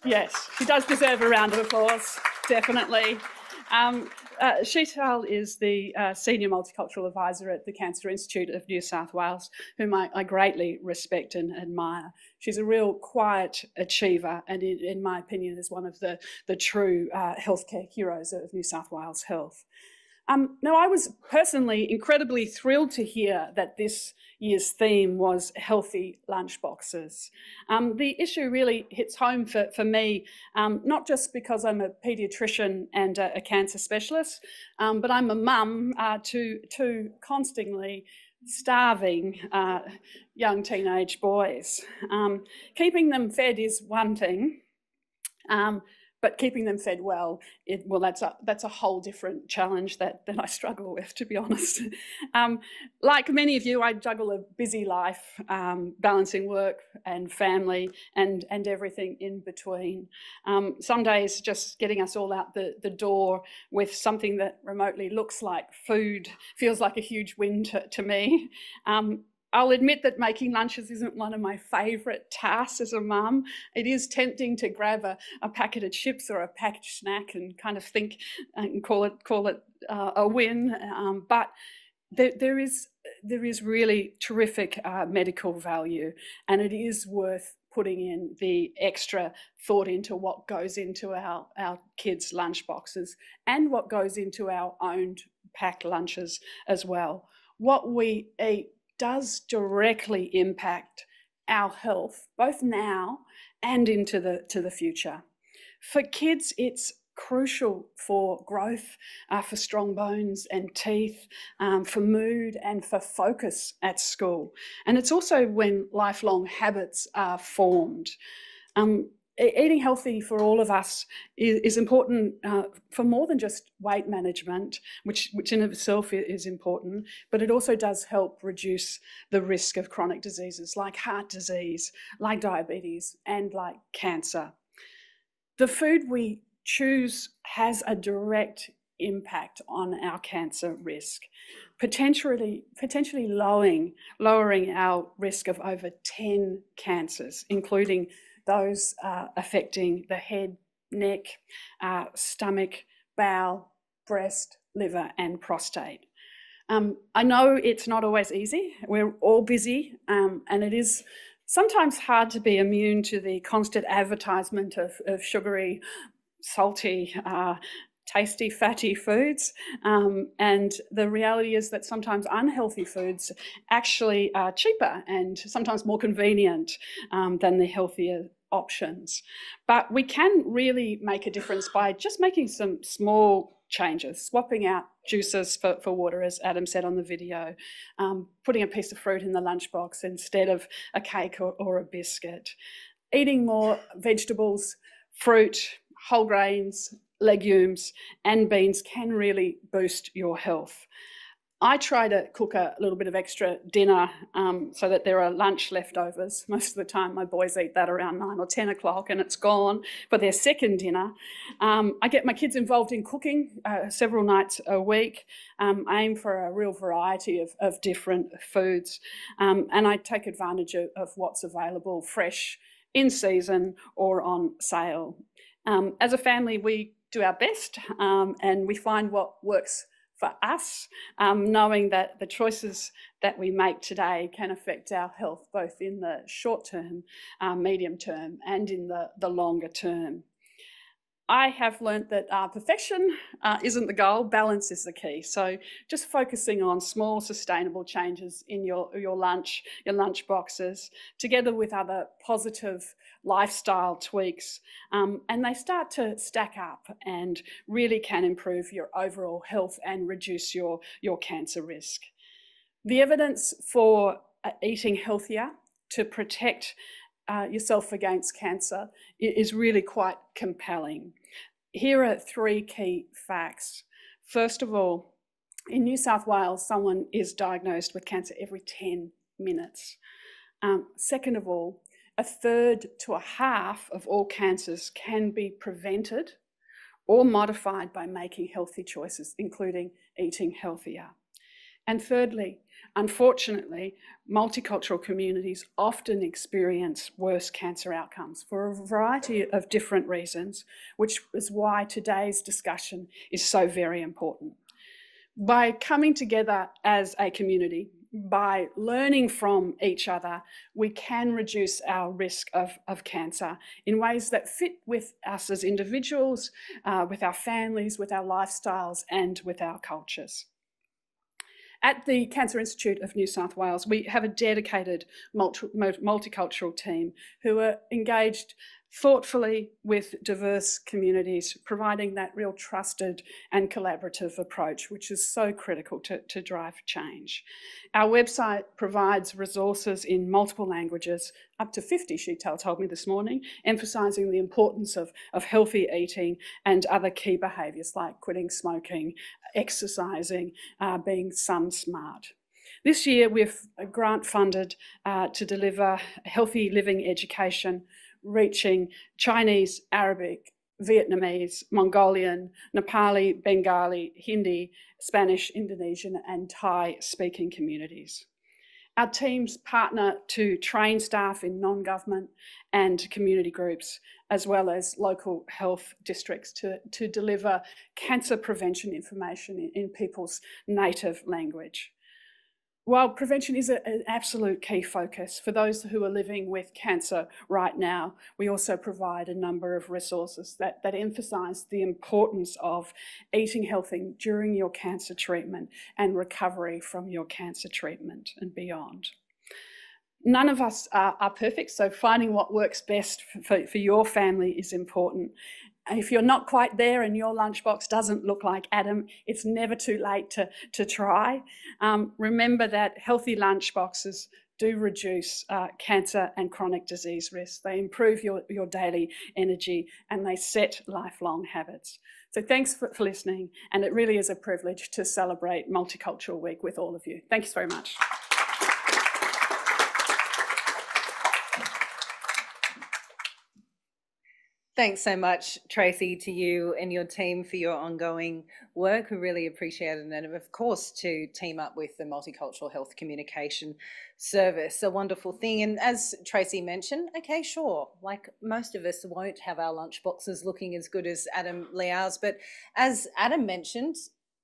Yes, she does deserve a round of applause, definitely. Sheetal is the Senior Multicultural Advisor at the Cancer Institute of New South Wales, whom I greatly respect and admire. She's a real quiet achiever and, in my opinion, is one of the true healthcare heroes of New South Wales Health. Now, I was personally incredibly thrilled to hear that this year's theme was healthy lunchboxes. The issue really hits home for me, not just because I'm a paediatrician and a cancer specialist, but I'm a mum to two constantly starving young teenage boys. Keeping them fed is one thing, but keeping them fed well, that's a whole different challenge that I struggle with, to be honest. Like many of you, I juggle a busy life, balancing work and family and everything in between. Some days just getting us all out the door with something that remotely looks like food feels like a huge win to me. I'll admit that making lunches isn't one of my favourite tasks as a mum. It is tempting to grab a packet of chips or a packaged snack and kind of think and call it a win. But there is really terrific medical value, and it is worth putting in the extra thought into what goes into our kids' lunch boxes and what goes into our own packed lunches as well. What we eat does directly impact our health, both now and into the future. For kids, it's crucial for growth, for strong bones and teeth, for mood and for focus at school. And it's also when lifelong habits are formed. Eating healthy for all of us is important for more than just weight management, which in of itself is important, but it also does help reduce the risk of chronic diseases like heart disease, like diabetes, and like cancer. The food we choose has a direct impact on our cancer risk, potentially lowering our risk of over 10 cancers, including those affecting the head, neck, stomach, bowel, breast, liver and prostate. I know it's not always easy. We're all busy, and it is sometimes hard to be immune to the constant advertisement of sugary, salty, tasty, fatty foods. And the reality is that sometimes unhealthy foods actually are cheaper and sometimes more convenient than the healthier options. But we can really make a difference by just making some small changes, swapping out juices for water, as Adam said on the video, putting a piece of fruit in the lunchbox instead of a cake or a biscuit, eating more vegetables, fruit, whole grains, legumes and beans can really boost your health. I try to cook a little bit of extra dinner so that there are lunch leftovers. Most of the time my boys eat that around 9 or 10 o'clock and it's gone for their second dinner. I get my kids involved in cooking several nights a week. I aim for a real variety of different foods, and I take advantage of what's available fresh, in season or on sale. As a family, we do our best and we find what works for us, knowing that the choices that we make today can affect our health both in the short term, medium term and in the longer term. I have learnt that perfection isn't the goal, balance is the key. So just focusing on small sustainable changes in your lunch boxes, together with other positive lifestyle tweaks, and they start to stack up and really can improve your overall health and reduce your cancer risk. The evidence for eating healthier to protect yourself against cancer is really quite compelling. Here are 3 key facts. First of all, in New South Wales, someone is diagnosed with cancer every 10 minutes. Second of all, 1/3 to 1/2 of all cancers can be prevented or modified by making healthy choices, including eating healthier. And thirdly, unfortunately, multicultural communities often experience worse cancer outcomes for a variety of different reasons, which is why today's discussion is so very important. By coming together as a community, by learning from each other, we can reduce our risk of cancer in ways that fit with us as individuals, with our families, with our lifestyles, and with our cultures. At the Cancer Institute of New South Wales, we have a dedicated multicultural team who are engaged thoughtfully with diverse communities, providing that real trusted and collaborative approach, which is so critical to drive change. Our website provides resources in multiple languages, up to 50, she told me this morning, emphasising the importance of healthy eating and other key behaviours like quitting smoking, exercising, being sun smart. This year, we've grant funded to deliver healthy living education, reaching Chinese, Arabic, Vietnamese, Mongolian, Nepali, Bengali, Hindi, Spanish, Indonesian and Thai speaking communities. Our teams partner to train staff in non-government and community groups, as well as local health districts to deliver cancer prevention information in people's native language. While prevention is an absolute key focus for those who are living with cancer right now, we also provide a number of resources that emphasise the importance of eating healthy during your cancer treatment and recovery from your cancer treatment and beyond. None of us are perfect, so finding what works best for your family is important. If you're not quite there and your lunchbox doesn't look like Adam, it's never too late to try. Remember that healthy lunchboxes do reduce cancer and chronic disease risk. They improve your daily energy and they set lifelong habits. So thanks for listening, and it really is a privilege to celebrate Multicultural Week with all of you. Thanks very much. Thanks so much, Tracy, to you and your team for your ongoing work. We really appreciate it. And of course, to team up with the Multicultural Health Communication Service, a wonderful thing. And as Tracy mentioned, okay, sure, like most of us won't have our lunchboxes looking as good as Adam Liaw's, but as Adam mentioned,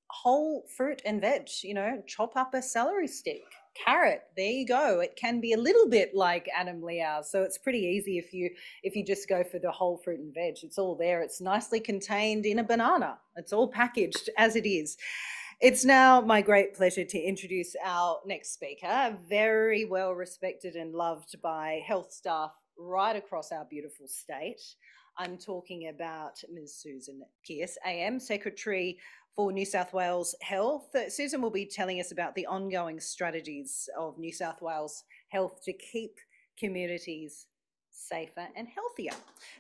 whole fruit and veg, you know, chop up a celery stick, carrot, there you go. It can be a little bit like Adam Liaw, so it's pretty easy if you just go for the whole fruit and veg. It's all there. It's nicely contained in a banana. It's all packaged as it is. It's now my great pleasure to introduce our next speaker, very well respected and loved by health staff right across our beautiful state. I'm talking about Ms. Susan Pearce, AM, Secretary for New South Wales Health. Susan will be telling us about the ongoing strategies of New South Wales Health to keep communities safer and healthier.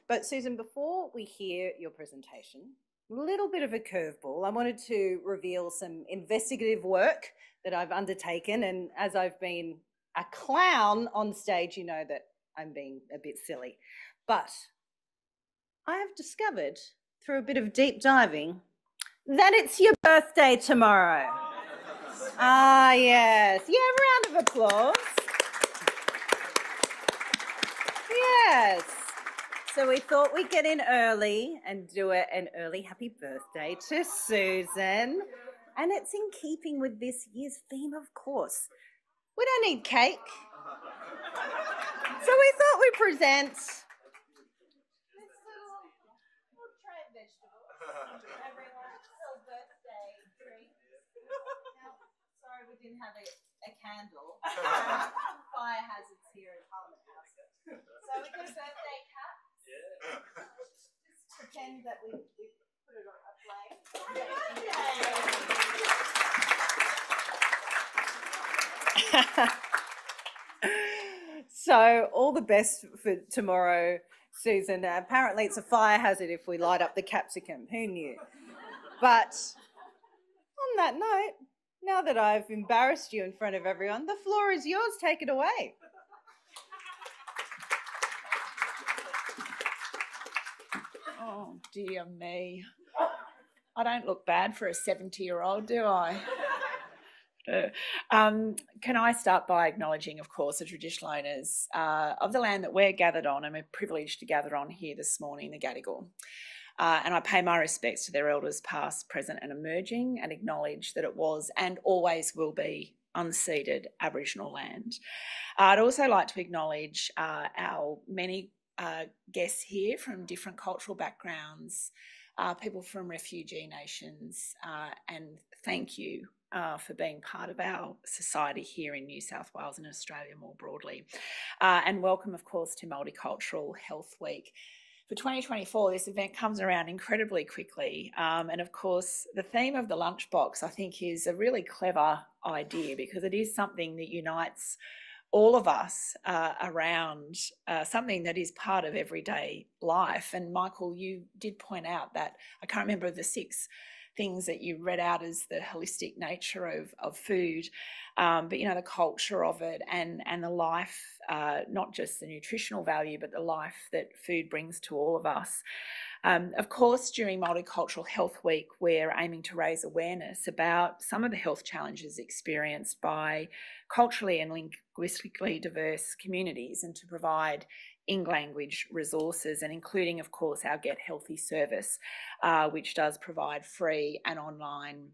But Susan, before we hear your presentation, a little bit of a curveball. I wanted to reveal some investigative work that I've undertaken, and as I've been a clown on stage, you know that I'm being a bit silly. But I have discovered through a bit of deep diving that it's your birthday tomorrow. Ah, yes. Yeah, round of applause. Yes. So we thought we'd get in early and do an early happy birthday to Susan. And it's in keeping with this year's theme, of course. We don't need cake. So we thought we'd present this little tray of vegetables. Everyone's little birthday treat. Now, sorry we didn't have a candle. Fire hazards here in Parliament House. So we got a birthday cap. Yeah. Just pretend that we put it on a flame. Happy birthday! So all the best for tomorrow, Susan. Apparently it's a fire hazard if we light up the capsicum. Who knew? But on that note, now that I've embarrassed you in front of everyone, the floor is yours. Take it away. Oh, dear me. I don't look bad for a 70-year-old, do I? Can I start by acknowledging, of course, the traditional owners of the land that we're gathered on, and we're privileged to gather on here this morning, the Gadigal. And I pay my respects to their elders past, present and emerging, and acknowledge that it was and always will be unceded Aboriginal land. I'd also like to acknowledge our many guests here from different cultural backgrounds, people from refugee nations, and thank you for being part of our society here in New South Wales and Australia more broadly. And welcome, of course, to Multicultural Health Week. For 2024, this event comes around incredibly quickly. And of course, the theme of the lunchbox, I think, is a really clever idea because it is something that unites all of us around something that is part of everyday life. And Michael, you did point out that, I can't remember the 6 things that you read out as the holistic nature of food, but you know, the culture of it and the life, not just the nutritional value, but the life that food brings to all of us. Of course, during Multicultural Health Week, we're aiming to raise awareness about some of the health challenges experienced by culturally and linguistically diverse communities, and to provide in-language resources, and including, of course, our Get Healthy service, which does provide free and online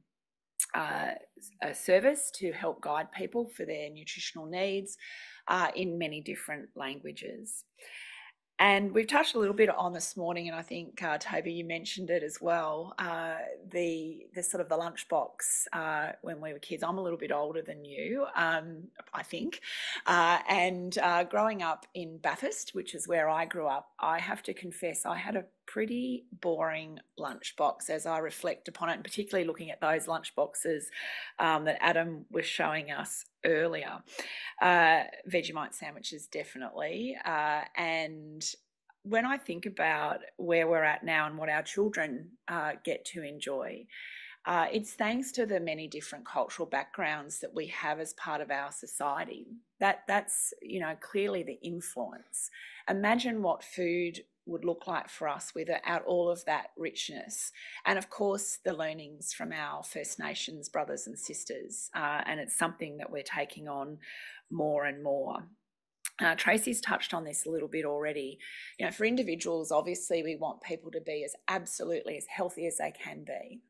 a service to help guide people for their nutritional needs in many different languages. And we've touched a little bit on this morning, and I think, Toby, you mentioned it as well, the sort of the lunchbox when we were kids. I'm a little bit older than you, I think. And growing up in Bathurst, which is where I grew up, I have to confess I had a pretty boring lunchbox as I reflect upon it, and particularly looking at those lunchboxes that Adam was showing us earlier. Vegemite sandwiches, definitely. And when I think about where we're at now and what our children get to enjoy, it's thanks to the many different cultural backgrounds that we have as part of our society. That's, you know, clearly the influence. Imagine what food would look like for us without all of that richness. And of course, the learnings from our First Nations brothers and sisters. And it's something that we're taking on more and more. Tracy's touched on this a little bit already. You know, for individuals, obviously, we want people to be as absolutely as healthy as they can be.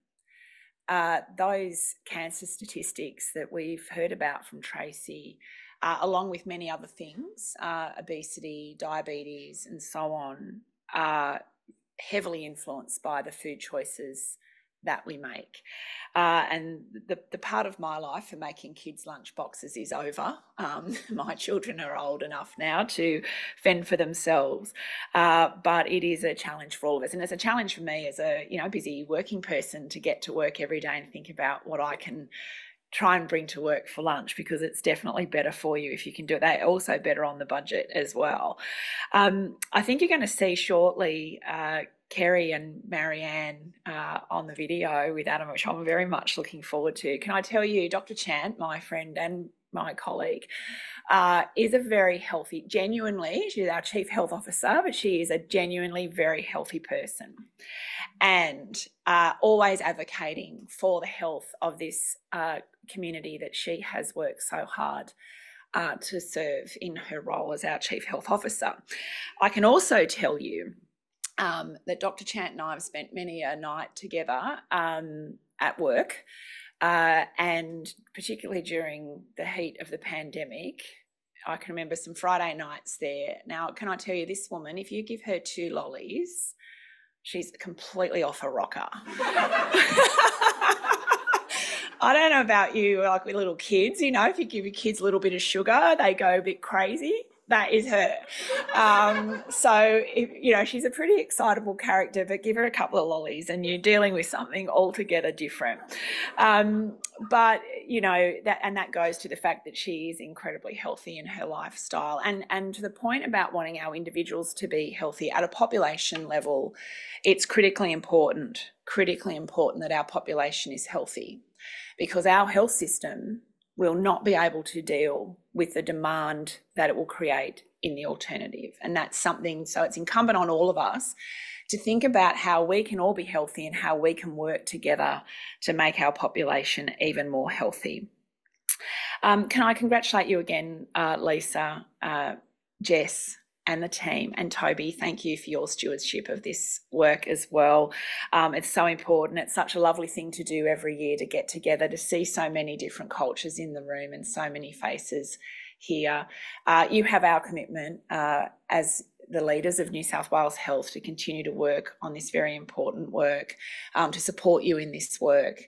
Those cancer statistics that we've heard about from Tracy, along with many other things, obesity, diabetes, and so on, are heavily influenced by the food choices that we make. And the part of my life for making kids lunchboxes is over. My children are old enough now to fend for themselves, but it is a challenge for all of us. And it's a challenge for me as a busy working person to get to work every day and think about what I can try and bring to work for lunch, because it's definitely better for you if you can do it. They're also better on the budget as well. I think you're going to see shortly Kerry and Marianne on the video with Adam, which I'm very much looking forward to. Can I tell you, Dr. Chant, my friend and my colleague, is a very healthy, genuinely, she's our Chief Health Officer, but she is a genuinely very healthy person, and always advocating for the health of this community that she has worked so hard to serve in her role as our Chief Health Officer. I can also tell you that Dr. Chant and I have spent many a night together at work, and particularly during the heat of the pandemic, I can remember some Friday nights there. Now, can I tell you, this woman, if you give her 2 lollies, she's completely off a rocker. I don't know about you, like with little kids, if you give your kids a little bit of sugar, they go a bit crazy. That is her. So, she's a pretty excitable character, but give her a couple of lollies and you're dealing with something altogether different. But, that goes to the fact that she is incredibly healthy in her lifestyle. And to the point about wanting our individuals to be healthy at a population level, it's critically important that our population is healthy, because our health system will not be able to deal with the demand that it will create in the alternative. And that's something, so it's incumbent on all of us to think about how we can all be healthy and how we can work together to make our population even more healthy. Can I congratulate you again, Lisa, Jess, and the team, and Toby, thank you for your stewardship of this work as well. It's so important. It's such a lovely thing to do every year, to get together, to see so many different cultures in the room and so many faces here. You have our commitment as the leaders of New South Wales Health to continue to work on this very important work, to support you in this work.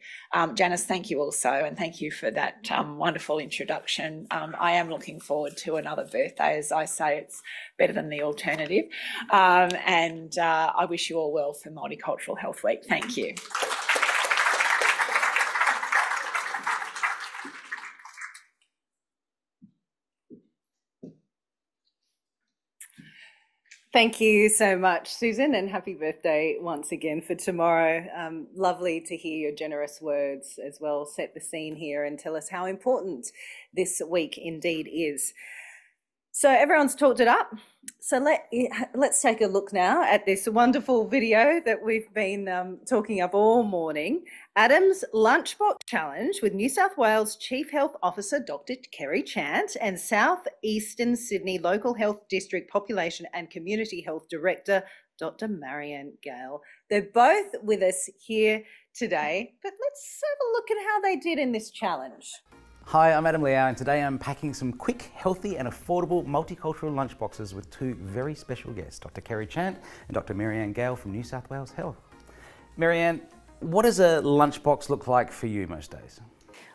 Janice, thank you also, and thank you for that wonderful introduction. I am looking forward to another birthday. As I say, it's better than the alternative. And I wish you all well for Multicultural Health Week. Thank you. Thank you so much, Susan, and happy birthday once again for tomorrow. Lovely to hear your generous words as well. Set the scene here and tell us how important this week indeed is. So everyone's talked it up. So let's take a look now at this wonderful video that we've been talking up all morning. Adam's Lunchbox Challenge with New South Wales Chief Health Officer Dr. Kerry Chant and South Eastern Sydney Local Health District Population and Community Health Director Dr. Marianne Gale. They're both with us here today, but let's have a look at how they did in this challenge. Hi, I'm Adam Liaw, and today I'm packing some quick, healthy and affordable multicultural lunchboxes with 2 very special guests, Dr. Kerry Chant and Dr. Marianne Gale from New South Wales Health. Marianne, what does a lunchbox look like for you most days?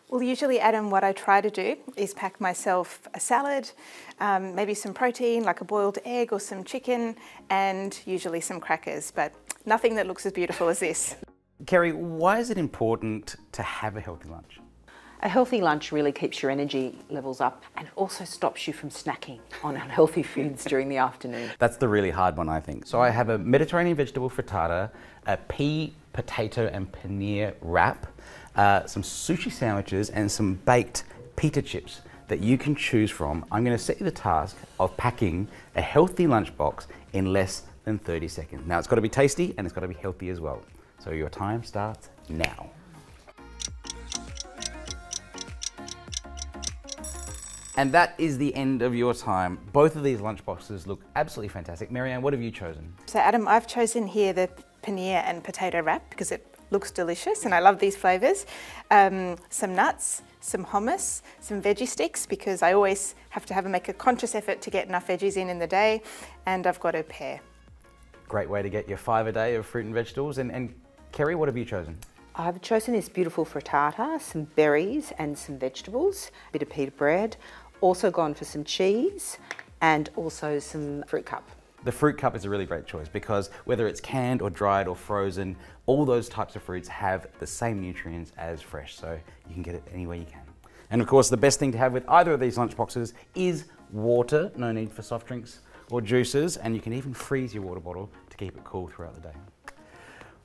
Well, usually, Adam, what I try to do is pack myself a salad, maybe some protein like a boiled egg or some chicken, and usually some crackers, but nothing that looks as beautiful as this. Kerry, why is it important to have a healthy lunch? A healthy lunch really keeps your energy levels up and also stops you from snacking on unhealthy foods during the afternoon. That's the really hard one, I think. So I have a Mediterranean vegetable frittata, a pea, potato and paneer wrap, some sushi sandwiches and some baked pita chips that you can choose from. I'm going to set you the task of packing a healthy lunchbox in less than 30 seconds. Now it's got to be tasty and it's got to be healthy as well. So your time starts now. And that is the end of your time. Both of these lunchboxes look absolutely fantastic. Marianne, what have you chosen? So Adam, I've chosen here the paneer and potato wrap because it looks delicious and I love these flavours. Some nuts, some hummus, some veggie sticks because I always have to make a conscious effort to get enough veggies in the day, and I've got a pear. Great way to get your 5 a day of fruit and vegetables. And Kerry, what have you chosen? I've chosen this beautiful frittata, some berries and some vegetables, a bit of pita bread, also gone for some cheese and also some fruit cup. The fruit cup is a really great choice because whether it's canned or dried or frozen, all those types of fruits have the same nutrients as fresh, so you can get it anywhere you can. And of course, the best thing to have with either of these lunchboxes is water. No need for soft drinks or juices, and you can even freeze your water bottle to keep it cool throughout the day.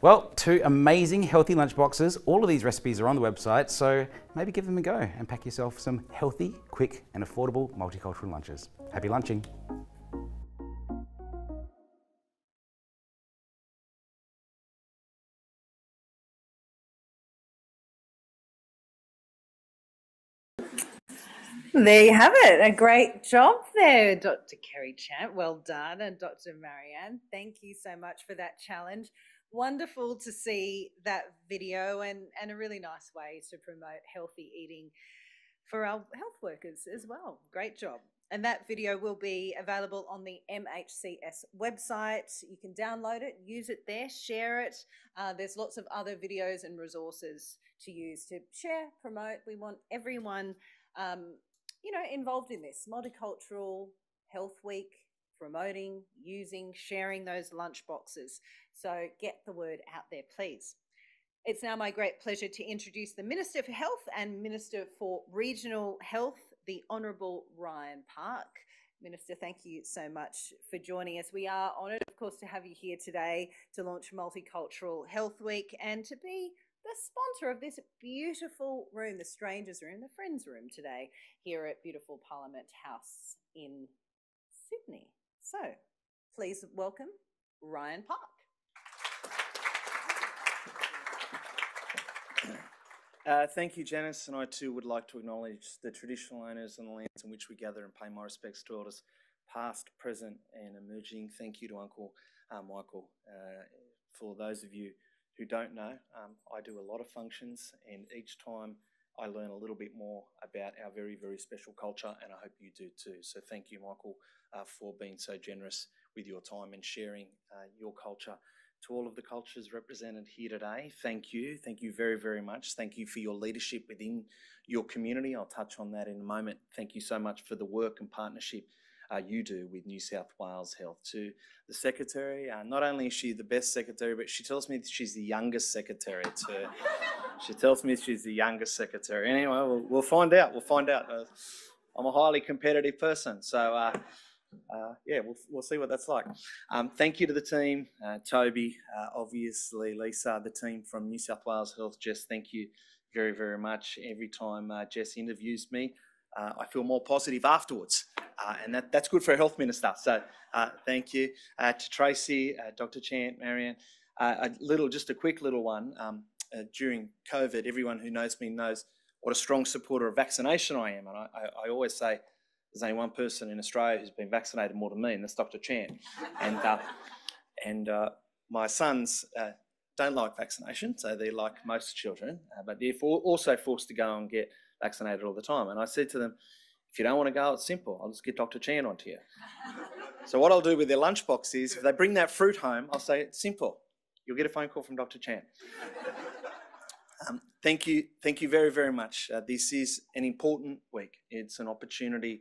Well, 2 amazing healthy lunchboxes. All of these recipes are on the website, so maybe give them a go and pack yourself some healthy, quick and affordable multicultural lunches. Happy lunching. There you have it. A great job there, Dr. Kerry Champ. Well done. And Dr. Marianne, thank you so much for that challenge. Wonderful to see that video and a really nice way to promote healthy eating for our health workers as well. Great job. And that video will be available on the MHCS website. You can download it, use it there, share it. There's lots of other videos and resources to use to share, promote. We want everyone involved in this. Multicultural Health Week, promoting, using, sharing those lunch boxes. So get the word out there, please. It's now my great pleasure to introduce the Minister for Health and Minister for Regional Health, the Honourable Ryan Park. Minister, thank you so much for joining us. We are honoured, of course, to have you here today to launch Multicultural Health Week and to be the sponsor of this beautiful room, the Strangers Room, the Friends Room today here at beautiful Parliament House in Sydney. So please welcome Ryan Park. Thank you, Janice, and I too would like to acknowledge the traditional owners and the lands in which we gather and pay my respects to elders past, present and emerging. Thank you to Uncle Michael. For those of you who don't know, I do a lot of functions, and each time I learn a little bit more about our very, very special culture, and I hope you do too. So thank you, Michael, for being so generous with your time and sharing your culture. To all of the cultures represented here today, thank you. Thank you very, very much. Thank you for your leadership within your community. I'll touch on that in a moment. Thank you so much for the work and partnership you do with New South Wales Health. To the Secretary, not only is she the best Secretary, but she tells me that she's the youngest Secretary too. She tells me she's the youngest Secretary. Anyway, we'll find out. We'll find out. I'm a highly competitive person, so yeah, we'll see what that's like. Thank you to the team, Toby, obviously Lisa, the team from New South Wales Health. Jess, thank you very, very much. Every time Jess interviews me, I feel more positive afterwards, and that's good for a health minister. So thank you to Tracy, Dr. Chant, Marianne. Just a quick little one. During COVID, everyone who knows me knows what a strong supporter of vaccination I am, and I always say there's only one person in Australia who's been vaccinated more than me, and that's Dr. Chant. And my sons don't like vaccination, so they're like most children, but they're also forced to go and get vaccinated all the time. And I said to them, if you don't want to go, it's simple. I'll just get Dr. Chan onto you. So what I'll do with their lunchbox is, if they bring that fruit home, I'll say, it's simple. You'll get a phone call from Dr. Chan. Thank you very, very much. This is an important week. It's an opportunity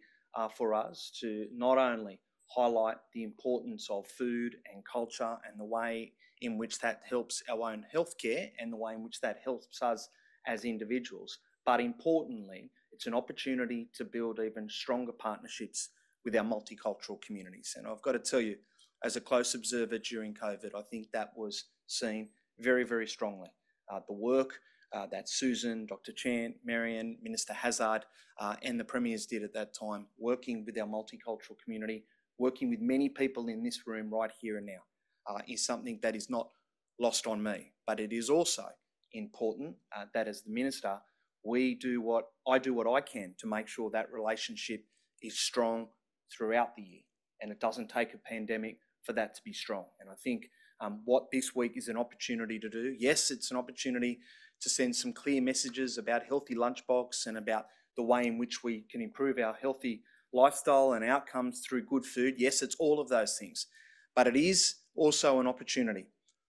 for us to not only highlight the importance of food and culture and the way in which that helps our own healthcare and the way in which that helps us as individuals, but importantly, it's an opportunity to build even stronger partnerships with our multicultural communities. And I've got to tell you, as a close observer during COVID, I think that was seen very, very strongly. The work that Susan, Dr. Chant, Marianne, Minister Hazzard and the Premiers did at that time, working with our multicultural community, working with many people in this room right here and now, is something that is not lost on me. But it is also important that as the Minister, I do what I can to make sure that relationship is strong throughout the year. And it doesn't take a pandemic for that to be strong. And I think what this week is an opportunity to do, yes, it's an opportunity to send some clear messages about healthy lunchbox and about the way in which we can improve our healthy lifestyle and outcomes through good food. Yes, it's all of those things. But it is also an opportunity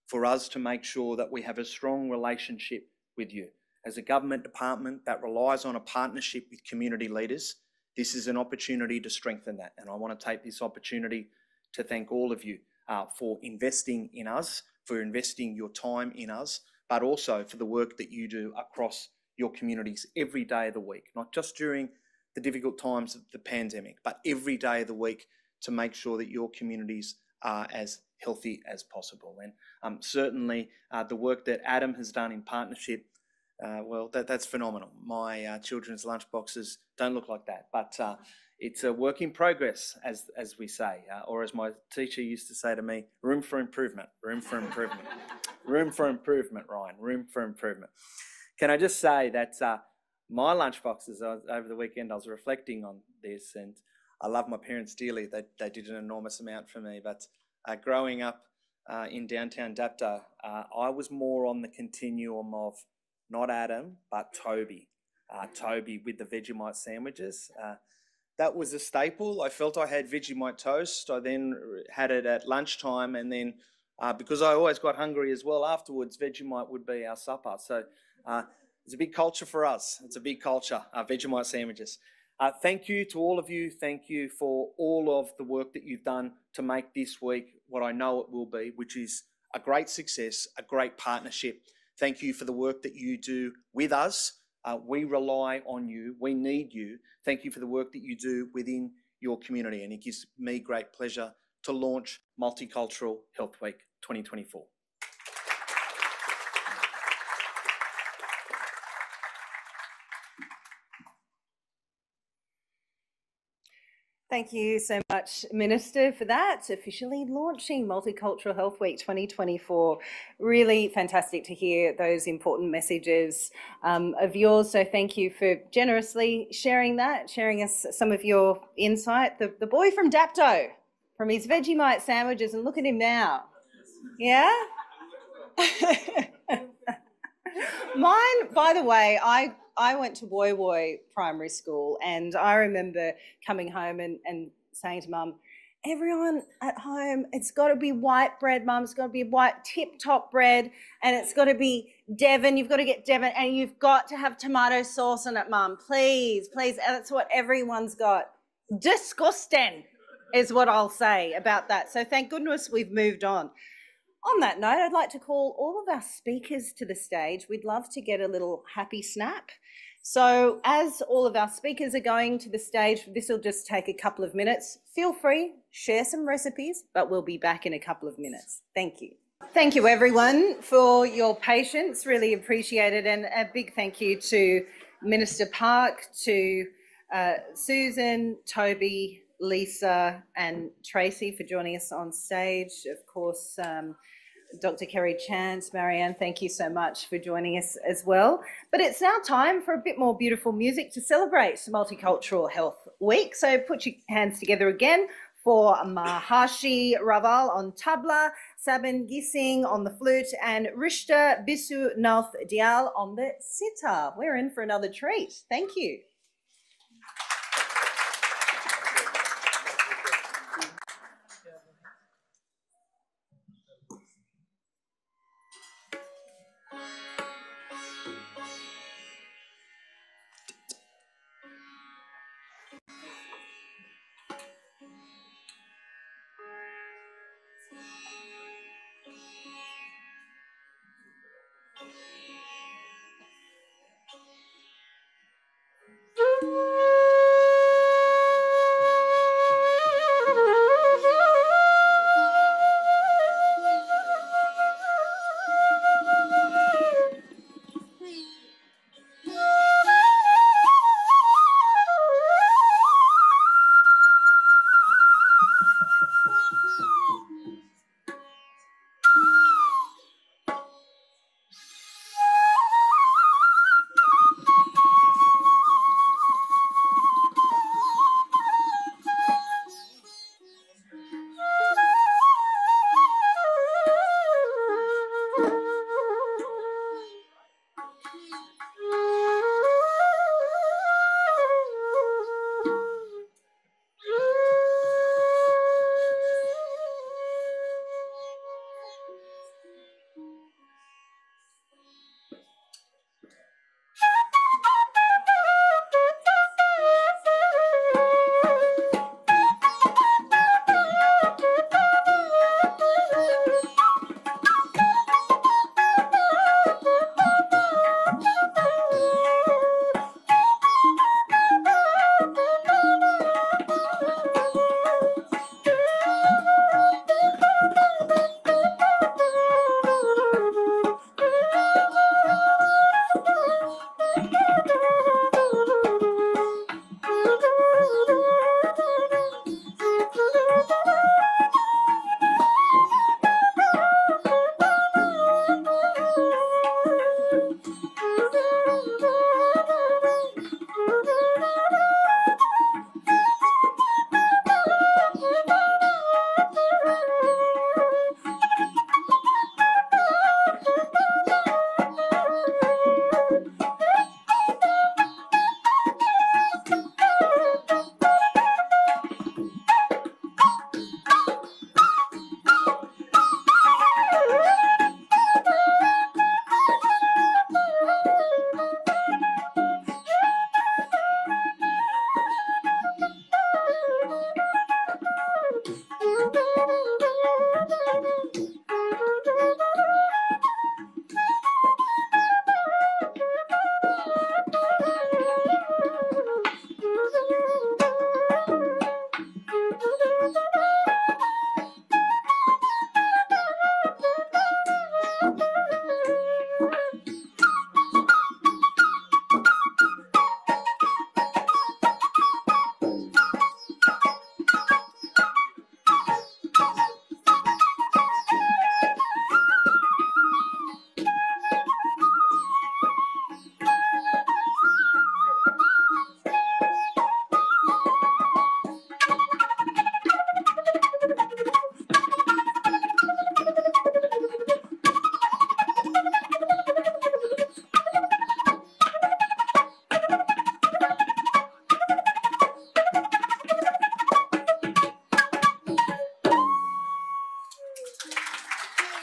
for us to make sure that we have a strong relationship with you. As a government department that relies on a partnership with community leaders, this is an opportunity to strengthen that. And I want to take this opportunity to thank all of you for investing in us, for investing your time in us, but also for the work that you do across your communities every day of the week, not just during the difficult times of the pandemic, but every day of the week to make sure that your communities are as healthy as possible. And certainly the work that Adam has done in partnership, well, that's phenomenal. My children's lunchboxes don't look like that, but it's a work in progress, as we say, or as my teacher used to say to me, room for improvement, room for improvement, room for improvement, Ryan, room for improvement. Can I just say that my lunchboxes over the weekend, I was reflecting on this, and I love my parents dearly. They did an enormous amount for me, but growing up in downtown Dapto, I was more on the continuum of not Adam, but Toby. Toby with the Vegemite sandwiches. That was a staple. I felt I had Vegemite toast. I then had it at lunchtime, and then because I always got hungry as well afterwards, Vegemite would be our supper. So it's a big culture for us. It's a big culture, Vegemite sandwiches. Thank you to all of you. Thank you for all of the work that you've done to make this week what I know it will be, which is a great success, a great partnership. Thank you for the work that you do with us. We rely on you. We need you. Thank you for the work that you do within your community. And it gives me great pleasure to launch Multicultural Health Week 2024. Thank you so much, Minister, for that. Officially launching Multicultural Health Week 2024. Really fantastic to hear those important messages of yours. So thank you for generously sharing that, sharing us some of your insight. The boy from Dapto, from his Vegemite sandwiches, and look at him now. Yeah? Mine, by the way, I went to Woy Woy Primary School, and I remember coming home and saying to Mum, everyone at home, it's got to be white bread, Mum, it's got to be white tip-top bread, and it's got to be Devon, you've got to get Devon, and you've got to have tomato sauce in it, Mum, please, please. And that's what everyone's got. Disgusting is what I'll say about that. So thank goodness we've moved on. On that note, I'd like to call all of our speakers to the stage. We'd love to get a little happy snap. So as all of our speakers are going to the stage, this will just take a couple of minutes. Feel free, share some recipes, but we'll be back in a couple of minutes. Thank you. Thank you, everyone, for your patience. Really appreciate it. And a big thank you to Minister Park, to Susan, Toby, Lisa and Tracy for joining us on stage. Of course, Dr. Kerry Chance, Marianne, thank you so much for joining us as well. But it's now time for a bit more beautiful music to celebrate Multicultural Health Week. So put your hands together again for Maharshi Raval on tabla, Sabin Gising on the flute, and Rishta Bisu Nath Dial on the sitar. We're in for another treat. Thank you.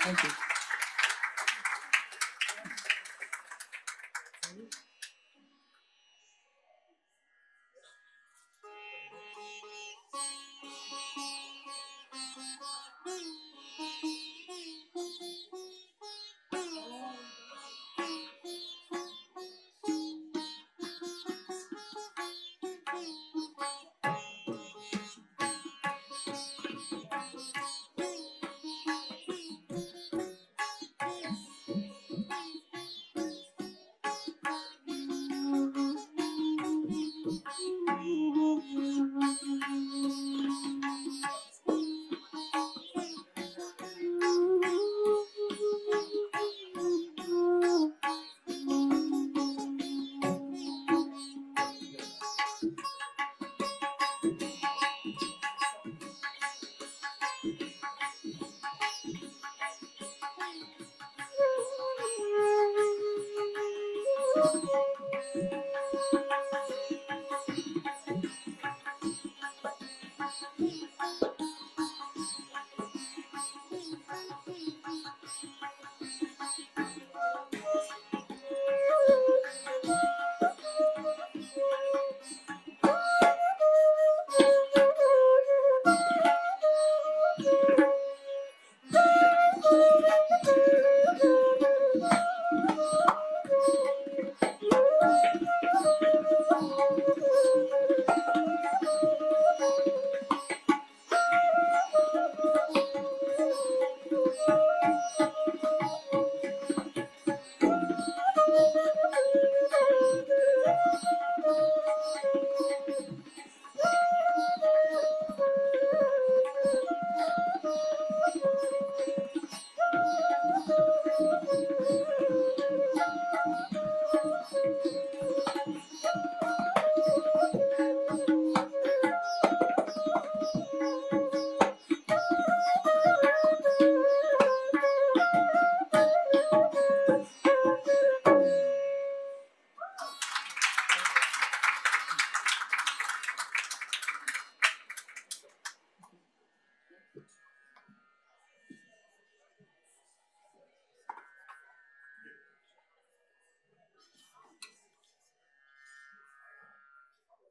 Thank you.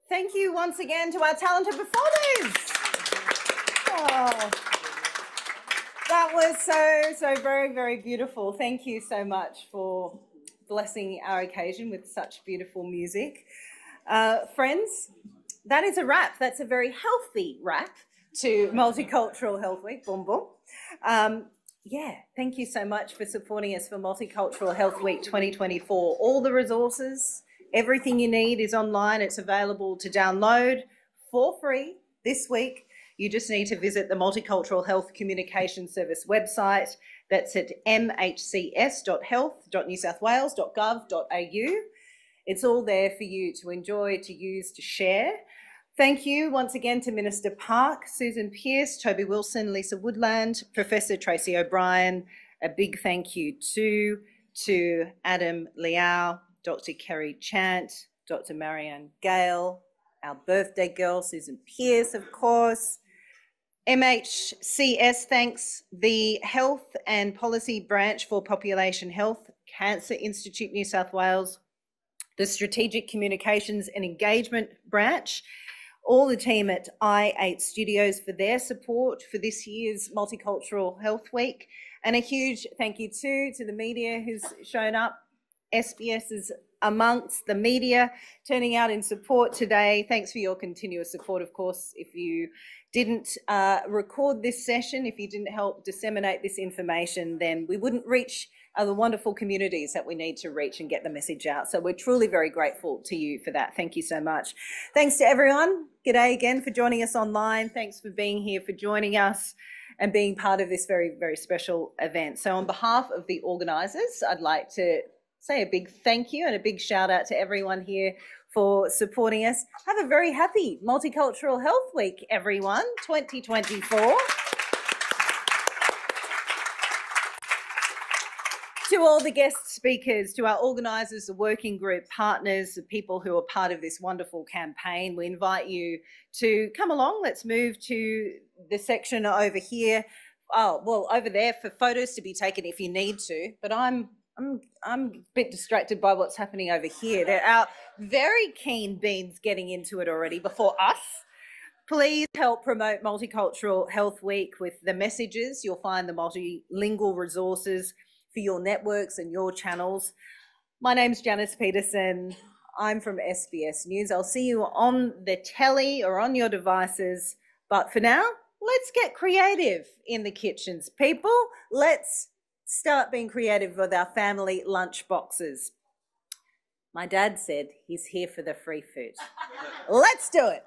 Thank you once again to our talented performers. Oh, that was so very, very beautiful. Thank you so much for blessing our occasion with such beautiful music. Friends, that is a wrap. That's a very healthy wrap to Multicultural Health Week. Boom, boom. Yeah, thank you so much for supporting us for Multicultural Health Week 2024. All the resources, everything you need is online. It's available to download for free this week. You just need to visit the Multicultural Health Communication Service website. That's at mhcs.health.newsouthwales.gov.au. It's all there for you to enjoy, to use, to share. Thank you once again to Minister Park, Susan Pearce, Toby Wilson, Lisa Woodland, Professor Tracy O'Brien. A big thank you too to Adam Liaw, Dr. Kerry Chant, Dr. Marianne Gale, our birthday girl, Susan Pearce, of course. MHCS thanks the Health and Policy Branch for Population Health, Cancer Institute New South Wales, the Strategic Communications and Engagement Branch, all the team at I8 Studios for their support for this year's Multicultural Health Week, and a huge thank you too to the media who's shown up. SBS is amongst the media turning out in support today. Thanks for your continuous support, of course. If you didn't record this session, if you didn't help disseminate this information, then we wouldn't reach the wonderful communities that we need to reach and get the message out. So we're truly very grateful to you for that. Thank you so much. Thanks to everyone. G'day again for joining us online. Thanks for being here, for joining us and being part of this very, very special event. So on behalf of the organisers, I'd like to say a big thank you and a big shout out to everyone here for supporting us. Have a very happy Multicultural Health Week, everyone, 2024. To all the guest speakers, to our organisers, the working group partners, the people who are part of this wonderful campaign, we invite you to come along. Let's move to the section over here Oh, well, over there for photos to be taken if you need to, but I'm a bit distracted by what's happening over here. There are very keen beans getting into it already before us. Please help promote Multicultural Health Week with the messages. You'll find the multilingual resources for your networks and your channels. My name's Janice Peterson. I'm from SBS News. I'll see you on the telly or on your devices. But for now, let's get creative in the kitchens, people. Let's start being creative with our family lunchboxes. My dad said he's here for the free food. Let's do it.